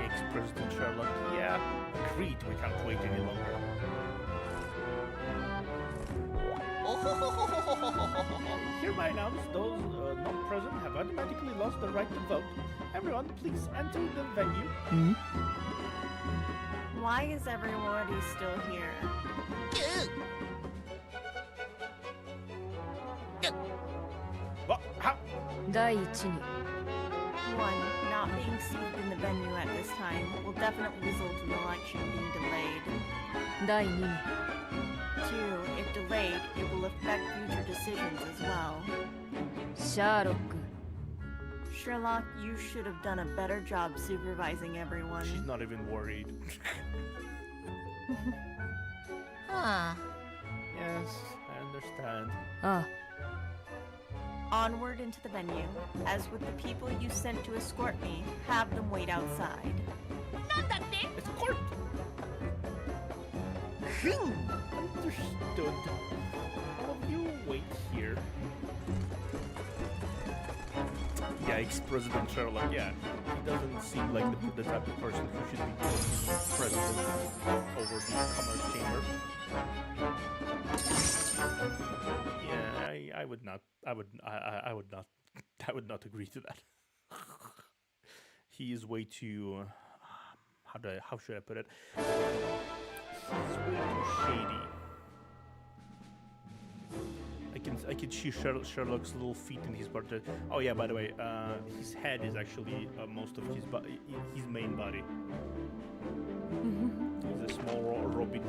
Ex-President Sherlock, yeah, agreed, we can't wait any longer. Hereby announce those not present have automatically lost the right to vote. Everyone, please enter the venue. Why is everybody still here? What? How? 第一に One, not being seated in the venue at this time will definitely result in the election being delayed. 第二に Two, if delayed, it will affect future decisions as well. シャーロック Sherlock, you should have done a better job supervising everyone. She's not even worried. はあ Yes, I understand. あ Onward into the venue. As with the people you sent to escort me, have them wait outside. なんだって Escort! Understood. All of you wait here. Yikes, President Sherlock, yeah. He doesn't seem like the type of person who should be president over the Commerce Chamber. Yeah, I would not I would not agree to that. He is way too how should I put it? He's way too shady. I can see Sherlock's little feet in his portrait. Oh yeah, by the way, his head is actually most of his main body. He's a small robot.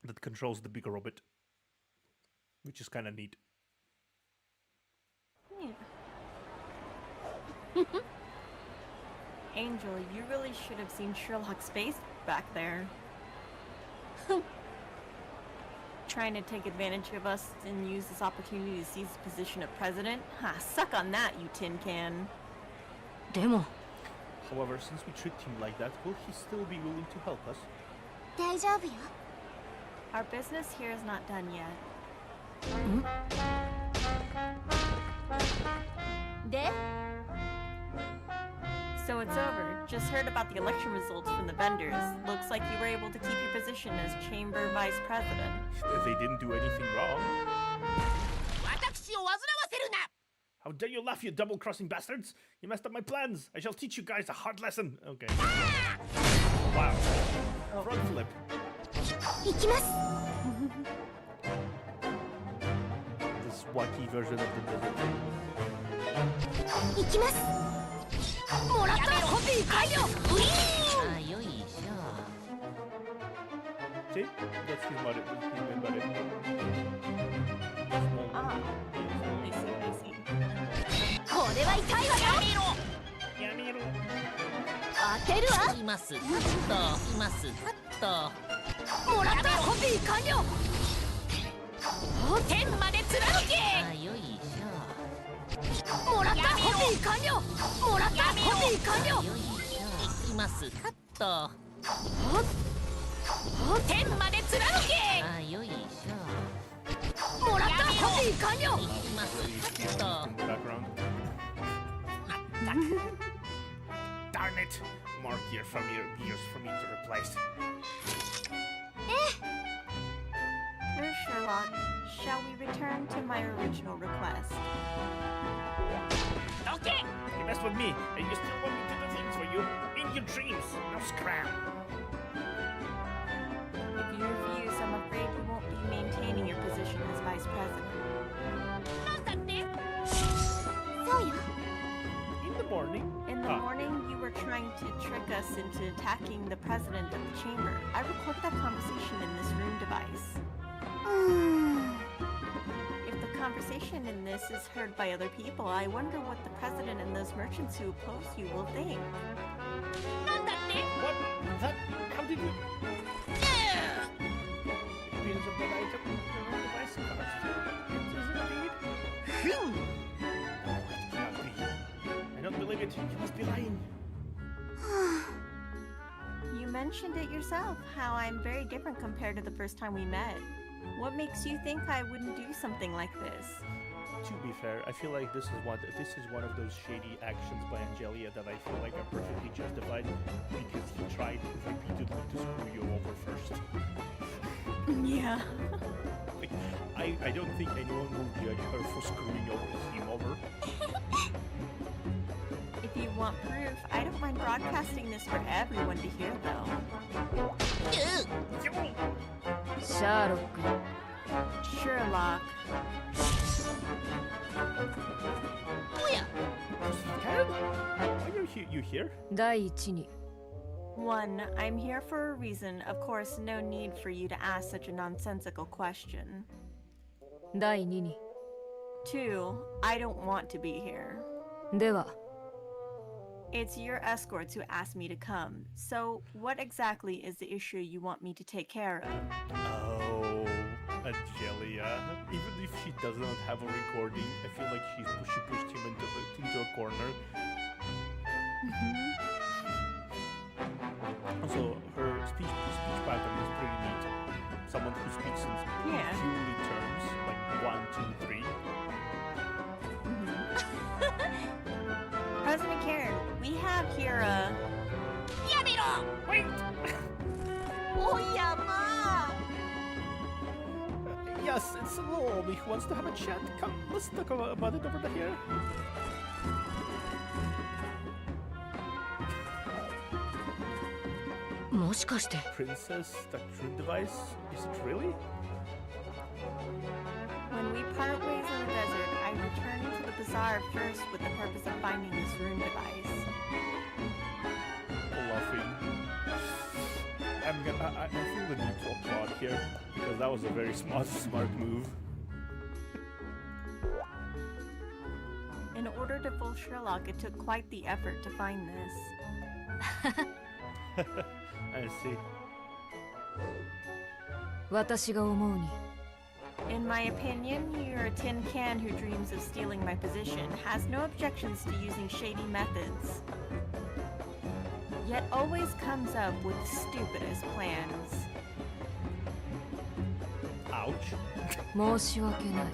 That controls the bigger robot, which is kind of neat. Yeah. Angel, you really should have seen Sherlock's face back there. Trying to take advantage of us and use this opportunity to seize the position of president? Ha, suck on that, you tin can. でも However, since we tricked him like that, will he still be willing to help us? 大丈夫よ Our business here is not done yet. で So it's over. Just heard about the election results from the vendors. Looks like you were able to keep your position as chamber vice president. They didn't do anything wrong. 私を煩わせるな How dare you laugh, you double-crossing bastards! You messed up my plans! I shall teach you guys a hard lesson! Okay. Wow. Front flip. 行きます This wacky version of the desert. 行きますもらったコピー完了ウィーンあよいし See? That's his body. His main body. Small. Ah, I see, I see. これは痛いわよ Yamiro. 当てるわょいますカットいますカッもらったコピー完了ト天まで貫けあよいしもらったコピー完了もらったコピー完了ょよいしょいますカット天まで貫けあよいしもらったコピー完了ょいますカッ In the background. Darn it! More gear from your gears for me to replace. Sherlock, shall we return to my original request? とどけ You messed with me, and you still want me to do things for you? In your dreams! No scram! If you refuse, I'm afraid you won't be maintaining your position as vice president. なんだって そうよ In the morning. In the morning, you were trying to trick us into attacking the president of the chamber. I recorded that conversation in this room device. うーん If the conversation in this is heard by other people, I wonder what the president and those merchants who oppose you will think. なんだって What? That? How did you? Appearance of that item? The device cards. It is indeed. No, it cannot be. I don't believe it. You must be lying. You mentioned it yourself, how I'm very different compared to the first time we met. What makes you think I wouldn't do something like this? To be fair, I feel like this is one of those shady actions by Angelia that I feel like are perfectly justified because he tried repeatedly to screw you over first. Yeah. I don't think anyone will judge her for screwing him over. If you want proof, I don't mind broadcasting this for everyone to hear, though. シャーロック Sherlock. おや Ted? Why are you here? 第一に One, I'm here for a reason. Of course, no need for you to ask such a nonsensical question. 第二に Two, I don't want to be here. では It's your escorts who asked me to come. So, what exactly is the issue you want me to take care of? Oh, Angelia. Even if she does not have a recording, I feel like she pushed him into a corner. Also, her speech pattern is pretty neat. Someone who speaks in Yeah. purely terms, like 1, 2, 3. President Karen, we have here a... やめろ Wait! おやまあ Yes, it's a little oldie who wants to have a chat. Come, let's talk about it over here. Princess, that true device? Is it really? When we part ways in the desert, I return to the bazaar first with the purpose of finding this rune device. Bluffing. I feel the need to applaud here because that was a very smart move. In order to fool Sherlock, it took quite the effort to find this. I see. 私が思うに In my opinion, you're a tin can who dreams of stealing my position, has no objections to using shady methods, yet always comes up with the stupidest plans. Ouch. 申し訳ない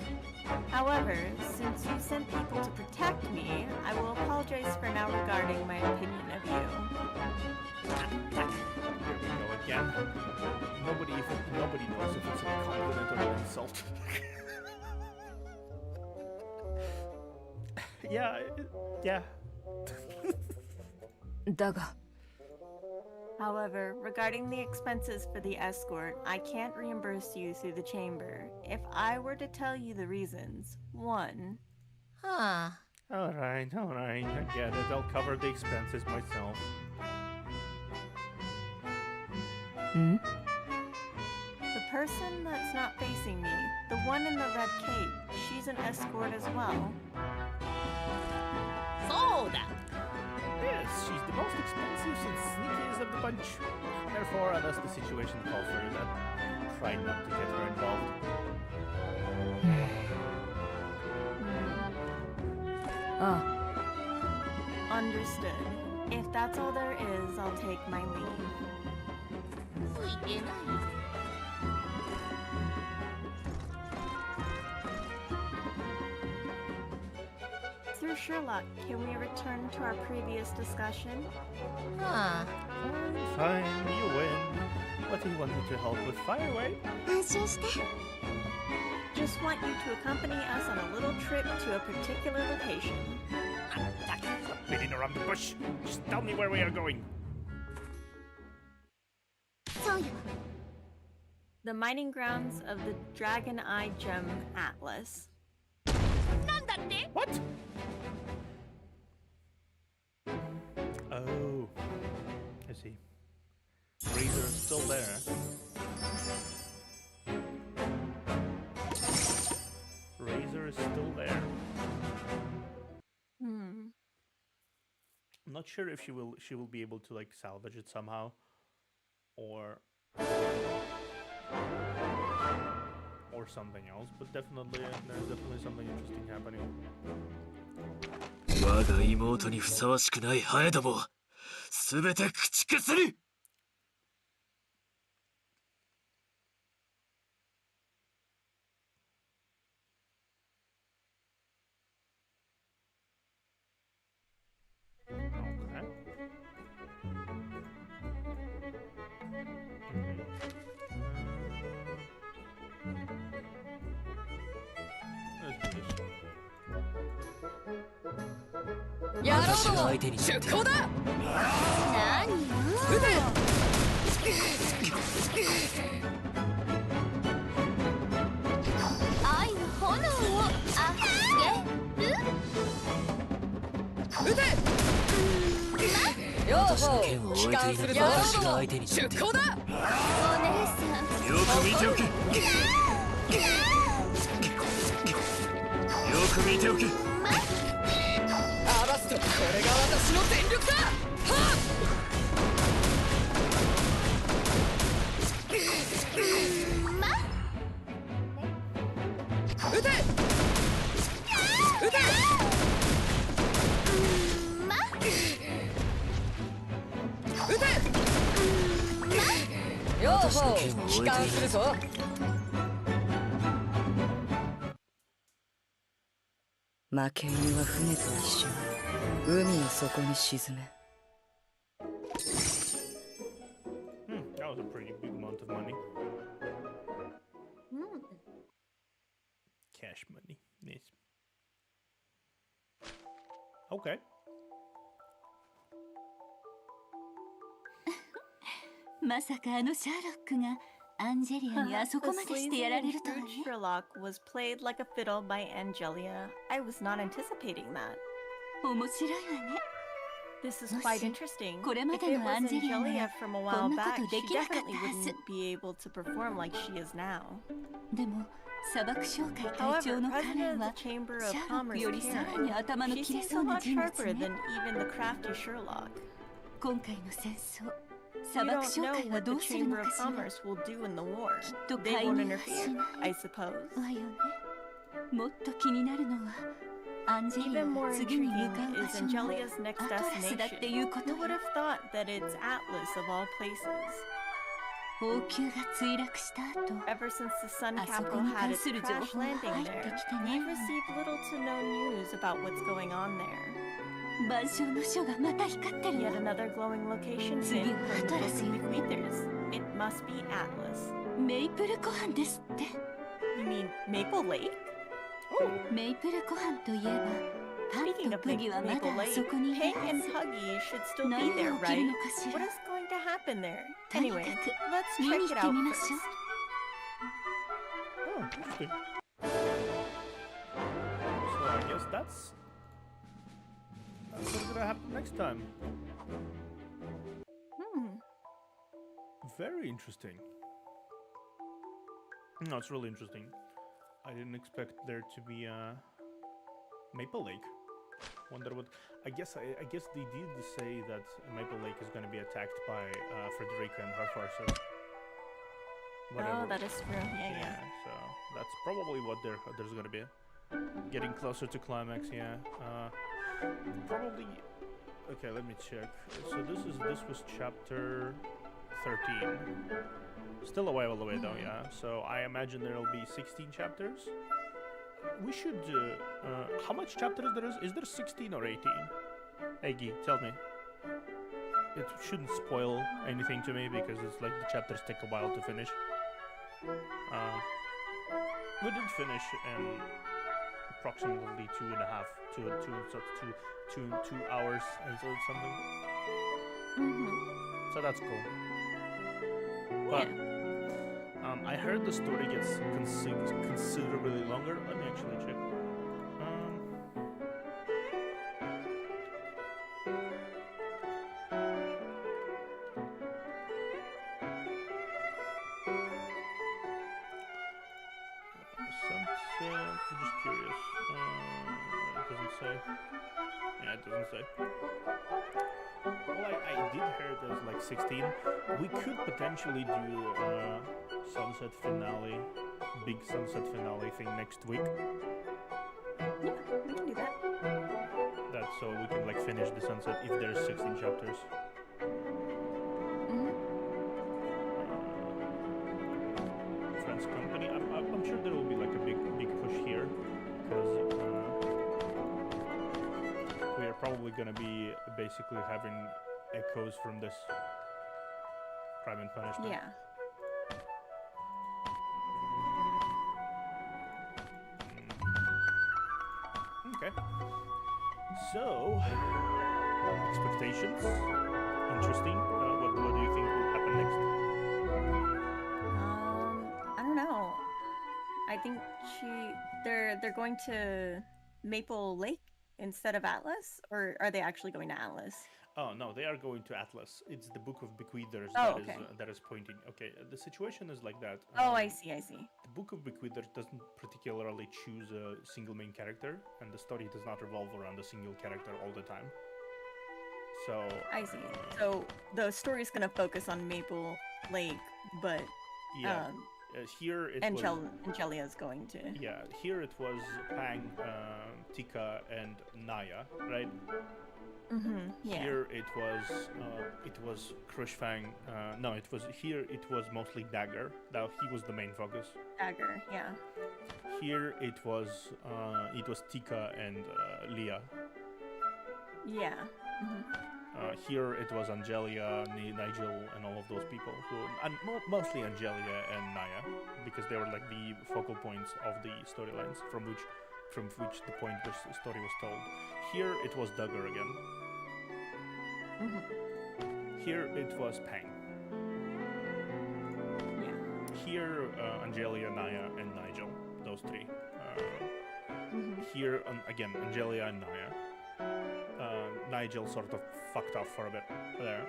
However, since you sent people to protect me, I will apologize for now regarding my opinion of you. Here we go again. Nobody knows if it's a compliment or an insult. Yeah. だが However, regarding the expenses for the escort, I can't reimburse you through the chamber. If I were to tell you the reasons, 1. Alright, I get it. I'll cover the expenses myself. Hmm? The person that's not facing me, the one in the red cape, she's an escort as well. Yes, she's the most expensive and sneakiest of the bunch. Therefore, unless the situation calls for it, try not to get her involved. Understood. If that's all there is, I'll take my leave. Sir Sherlock, can we return to our previous discussion? Fine, you win. What do you want me to help with? Fire away. Just want you to accompany us on a little trip to a particular location. Stop beating around the bush. Just tell me where we are going. The mining grounds of the Dragon Eye Gem Atlas. What? Oh, I see. Razor is still there. Razor is still there. I'm not sure if she will be able to like salvage it somehow, or something else. But definitely, there's definitely something interesting happening. 我が妹にふさわしくないハエどもすべて駆逐する やろうども出航だ撃て愛の炎をあげる撃てようほう帰還するぞやろうども出航だお姉さんよく見ておけよく見ておけアバストこれが私の全力だはっ撃て撃て撃てようほう帰還するぞ負け犬は船と一緒に海の底に沈め That was a pretty big amount of money. cash money. Yes. Okay. まさかあのシャーロックがアンジェリアにあそこ The までし sleazy てやられ and るとは crude ね。 Sherlock was played like a fiddle by Angelia. I was not anticipating that. 面白いわね。 This is もし quite interesting. これま If で it の was アンジェリアな Angelia ら from a こ while んなこ back, とで she きなかった definitely はず。 wouldn't be able to perform like she is now. でも砂漠商会会 However, 長のカレ President ン of は the Chamber シ of ャーロック Commerce よりさら Karen, に頭の she 切れ seems そう so な much 人物 sharper ね。 than even the crafty Sherlock. 今回の戦争、 You 砂漠 don't 商 know 会は what ど the うするの Chamber か of しら。 Commerce will do in the war. きっと They 介 won't 入はし interfere, ない I suppose. わよね。もっと気になるのはアンジェリア Even が more 次に向 intriguing かう場 is 所が Angelia's next アトラスだって destination. いうこと Who would よ。 have thought that it's Atlas of all places? 王宮が墜落した後、 Ever since the Sun あそこ Capital に had 関 its する情 crash 報は landing 入って there, きてない we've わ。 received little to no news about what's going on there. 晩鐘の書がまた光ってる Yet わ。 another glowing location Sige, hint from the Atlas Book of yun. Bequeathers. It must be Atlas. メイプル湖畔ですって。 You mean Maple Lake? メイプル湖畔といえば、パン Speaking と of プギはまだ Maple あそ Lake, こにいる Peg は and ず。 Puggy should still be 何が there, 起きる right? のかし What ら。 is going to happen there? とにか Anyway, く let's 見に check 行 it って out みましょう。 first. Oh, interesting. So I guess that's what's gonna happen next time. Very interesting. No, it's really interesting. I didn't expect there to be a Maple Lake. Wonder what? I guess they did say that Maple Lake is going to be attacked by Frederica and her forces. Oh, that is true. Yeah. So that's probably what there's going to be. Getting closer to climax. Yeah. Probably. Okay, let me check. So this was chapter 13. Still a while away though, yeah. So I imagine there'll be 16 chapters. We should. How much chapters there is? Is there 16 or 18? Eggy, tell me. It shouldn't spoil anything to me because it's like the chapters take a while to finish. We did finish in approximately 2 hours and something. So that's cool. But I heard the story gets considerably longer. Let me actually check. Sunset. I'm just curious. It doesn't say. Yeah, it doesn't say. Well, I did hear there's like 16. We could potentially do a sunset finale, big sunset finale thing next week. Yeah, we can do that. That's so we can like finish the sunset if there's 16 chapters. Friends Company. I'm sure there will be like a big push here because we are probably gonna be basically having echoes from this Crime and Punishment. Yeah. Okay. So, expectations. Interesting. What do you think will happen next? I don't know. I think they're going to Maple Lake instead of Atlas, or are they actually going to Atlas? Oh no, they are going to Atlas. It's the Book of Bequeathers Oh, okay. that is pointing. Okay, the situation is like that. Oh, I see. The Book of Bequeathers doesn't particularly choose a single main character, and the story does not revolve around a single character all the time. So I see. So the story's gonna focus on Maple Lake, but yeah, here it was. Angelia's going to. Yeah, here it was Pang, Tika, and Naya, right? Yeah. Here it was Crushfang. No, it was mostly Dagger. Now he was the main focus. Dagger. Yeah. Here it was Tika and Leah. Yeah. Here it was Angelia, Nigel, and all of those people who, and mostly Angelia and Naya, because they were like the focal points of the storylines from which the point the story was told. Here it was Duggar again. Here it was Pang. Yeah. Here Angelia, Naya, and Nigel, those three. Here again Angelia and Naya. Nigel sort of fucked off for a bit there.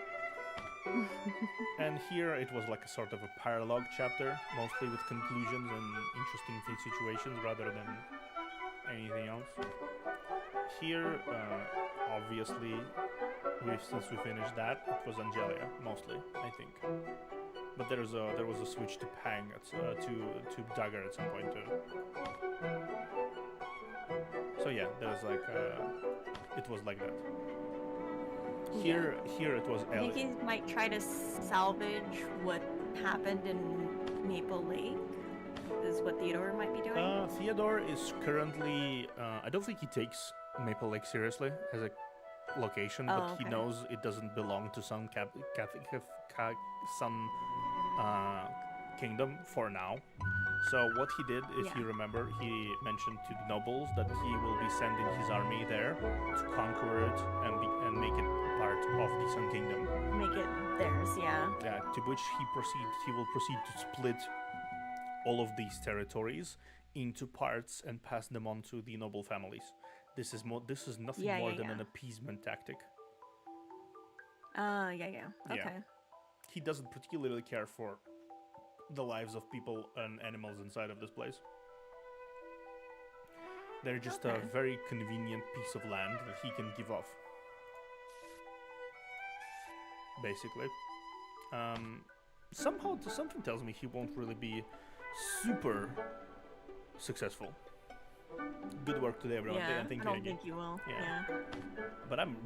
And here it was like a sort of a paralogue chapter, mostly with conclusions and interesting situations rather than anything else. Here, obviously, since we finished that, it was Angelia mostly, I think. But there was a switch to Pang to Dagger at some point too. So yeah, there's like it was like that. Here it was I think Ellie. he might try to salvage what happened in Maple Lake. Is what Theodore might be doing. Theodore is currently. I don't think he takes Maple Lake seriously as a location, but he knows it doesn't belong to some kingdom for now. So what he did, if you remember, he mentioned to the nobles that he will be sending his army there to conquer it and make it part of the Sun Kingdom. Make it theirs, yeah. Yeah. To which he will proceed to split all of these territories into parts and pass them on to the noble families. This is nothing more than an appeasement tactic. Okay. He doesn't particularly care for the lives of people and animals inside of this place. They're just a very convenient piece of land that he can give off. Basically. Something tells me he won't really be super successful. Good work today, everyone. Yeah, I think you will. Yeah. Yeah. But I'm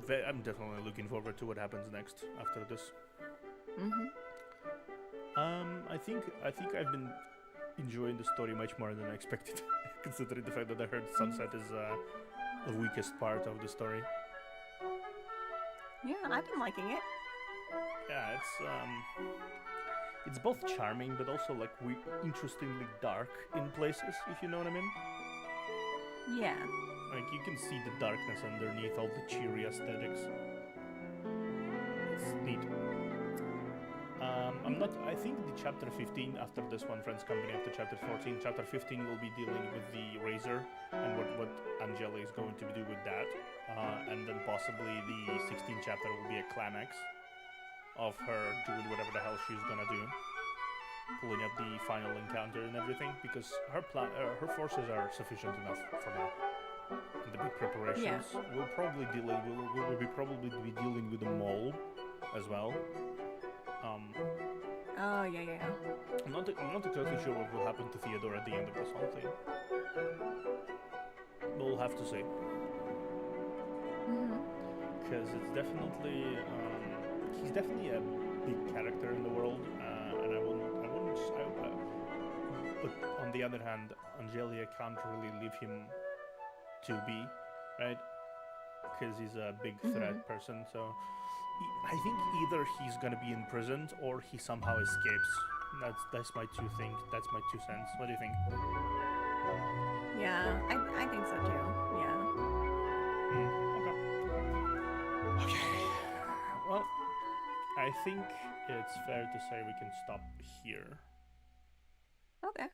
definitely looking forward to what happens next after this. I think I've been enjoying the story much more than I expected, considering the fact that I heard Sunset is the weakest part of the story. Yeah, I've been liking it. Yeah, it's both charming but also like interestingly dark in places, if you know what I mean. Yeah. Like you can see the darkness underneath all the cheery aesthetics. It's neat. I think the chapter 15 after this one, Friends Company, after chapter 14, chapter 15 will be dealing with the Razor and what Angela is going to do with that. And then possibly the 16th chapter will be a climax of her doing whatever the hell she's gonna do. Pulling up the final encounter and everything, because her forces are sufficient enough for now. And the big preparations, we'll probably be dealing with the mole as well. I'm not exactly sure what will happen to Theodore at the end of this whole thing. We'll have to see. Because it's definitely he's definitely a big character in the world, and I wouldn't. But on the other hand, Angelia can't really leave him to be, right? Because he's a big threat person. So I think either he's gonna be imprisoned or he somehow escapes. That's my two cents. What do you think? Yeah, I think so too. Yeah. Okay. Well, I think it's fair to say we can stop here. Okay.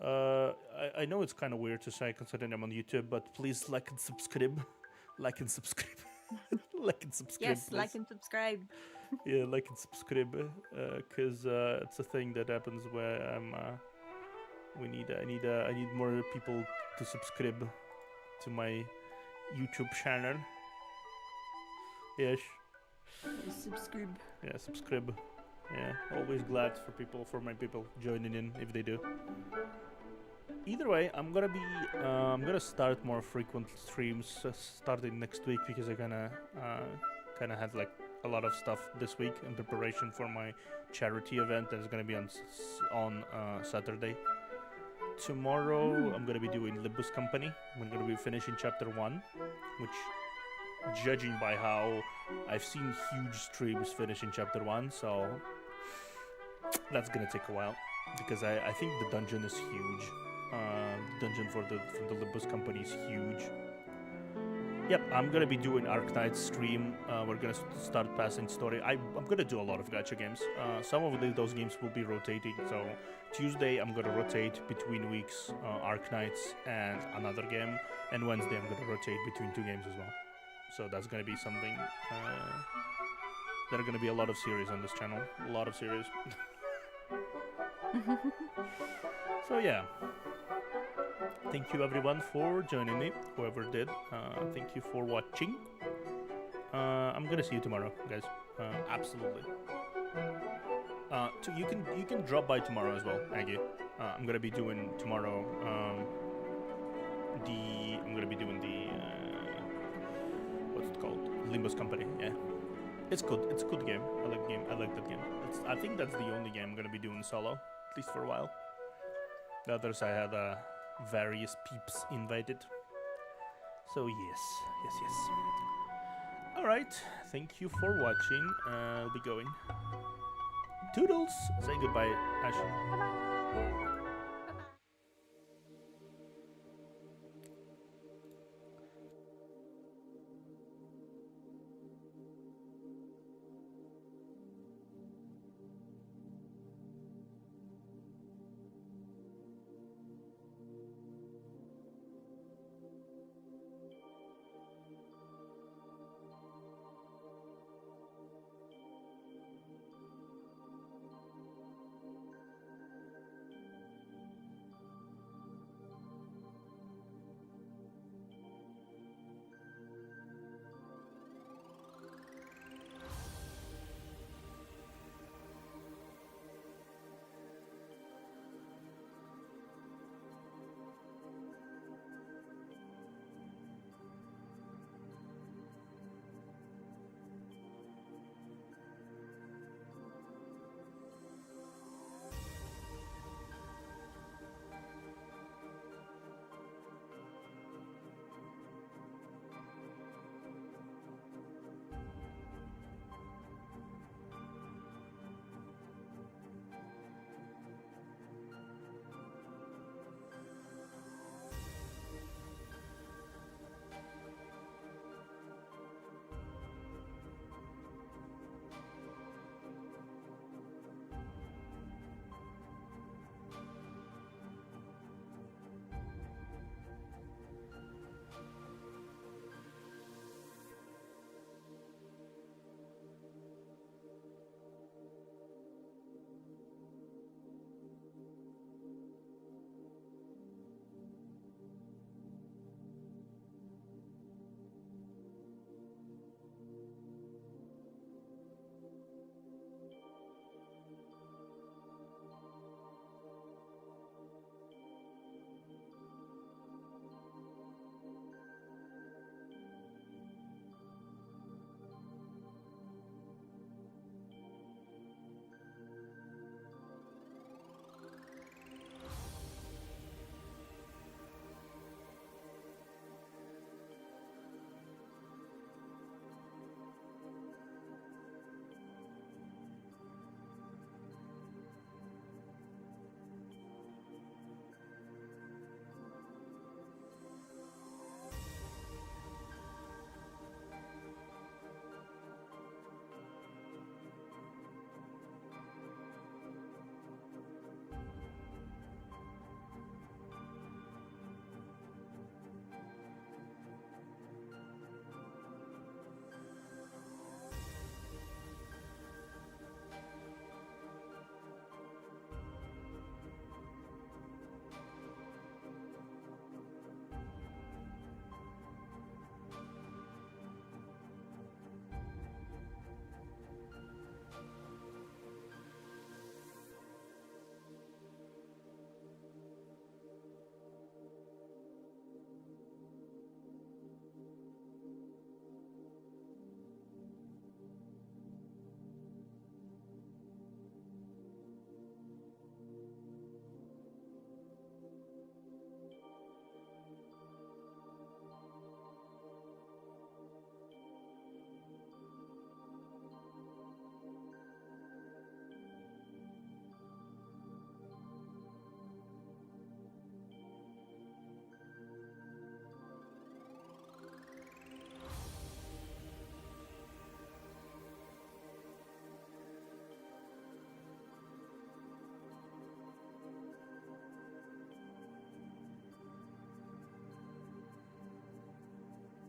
I know it's kind of weird to say considering I'm on YouTube, but please like and subscribe. Like and subscribe. Like and subscribe. Yes, please. like and subscribe. Yeah, like and subscribe, because it's a thing that happens where I need more people to subscribe to my YouTube channel. Yes. Subscribe. Yeah, subscribe. Yeah, always glad for my people joining in if they do. Either way, I'm gonna start more frequent streams starting next week, because I kind of had like a lot of stuff this week in preparation for my charity event that is gonna be on Saturday. Tomorrow I'm gonna be doing Libus Company. I'm gonna be finishing chapter 1, which judging by how I've seen huge streams finish in chapter 1, so that's gonna take a while because I think the dungeon is huge. The dungeon for the Olympus company is huge. Yep, I'm gonna be doing Arknight stream. We're gonna start passing story. I'm gonna do a lot of gacha games. Some of those games will be rotating. So Tuesday I'm gonna rotate between weeks Arknights and another game, and Wednesday I'm gonna rotate between 2 games as well. So that's gonna be something. There are gonna be a lot of series on this channel. A lot of series. So yeah. Thank you everyone for joining me, whoever did. Thank you for watching. I'm gonna see you tomorrow, guys. Absolutely. So you can drop by tomorrow as well, Aggie. I'm gonna be doing tomorrow. I'm gonna be doing the what's it called? Limbus Company. Yeah, it's good. It's a good game. I like that game. I think that's the only game I'm gonna be doing solo, at least for a while. The others I had various peeps invited. So yes. Alright, thank you for watching. I'll be going. Toodles! Say goodbye, Ash.